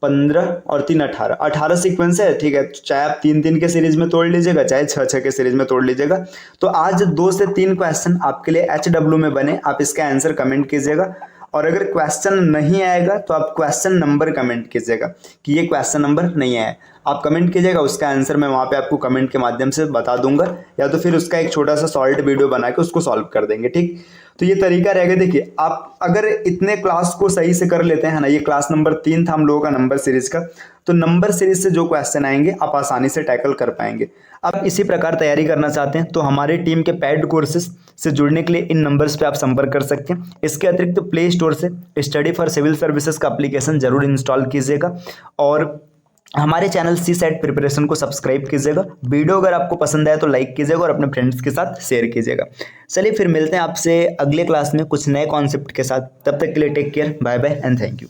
15 और 3 18, 18 सीक्वेंस है, ठीक है। चाहे आप 3 3 के सीरीज में तोड़ लीजिएगा, चाहे 6 6 के सीरीज में तोड़ लीजिएगा। तो आज 2 से 3 क्वेश्चन आपके लिए HW में बने, आप इसका आंसर कमेंट कीजिएगा। और अगर क्वेश्चन नहीं आएगा तो आप क्वेश्चन नंबर कमेंट कीजिएगा कि ये क्वेश्चन नंबर नहीं आया, आप कमेंट कीजिएगा, उसका आंसर मैं वहाँ पे आपको कमेंट के माध्यम से बता दूंगा, या तो फिर उसका एक छोटा सा सॉल्ट वीडियो बना के उसको सॉल्व कर देंगे, ठीक। तो ये तरीका रहेगा। देखिए आप अगर इतने क्लास को सही से कर लेते हैं ना, ये क्लास नंबर 3 था हम लोगों का नंबर सीरीज का, तो नंबर सीरीज से जो क्वेश्चन आएंगे आप आसानी से टैकल कर पाएंगे। अब इसी प्रकार तैयारी करना चाहते हैं तो हमारे टीम के पेड कोर्सेज से जुड़ने के लिए इन नंबर्स पे आप संपर्क कर सकते हैं। इसके अतिरिक्त प्ले स्टोर से स्टडी फॉर सिविल सर्विसेज का एप्लीकेशन जरूर इंस्टॉल कीजिएगा और हमारे चैनल CSAT प्रिपरेशन को सब्सक्राइब कीजिएगा। वीडियो अगर आपको पसंद आए तो लाइक कीजिएगा और अपने फ्रेंड्स के साथ शेयर कीजिएगा। चलिए फिर मिलते हैं आपसे अगले क्लास में कुछ नए कॉन्सेप्ट के साथ, तब तक के लिए take care, bye bye and thank you.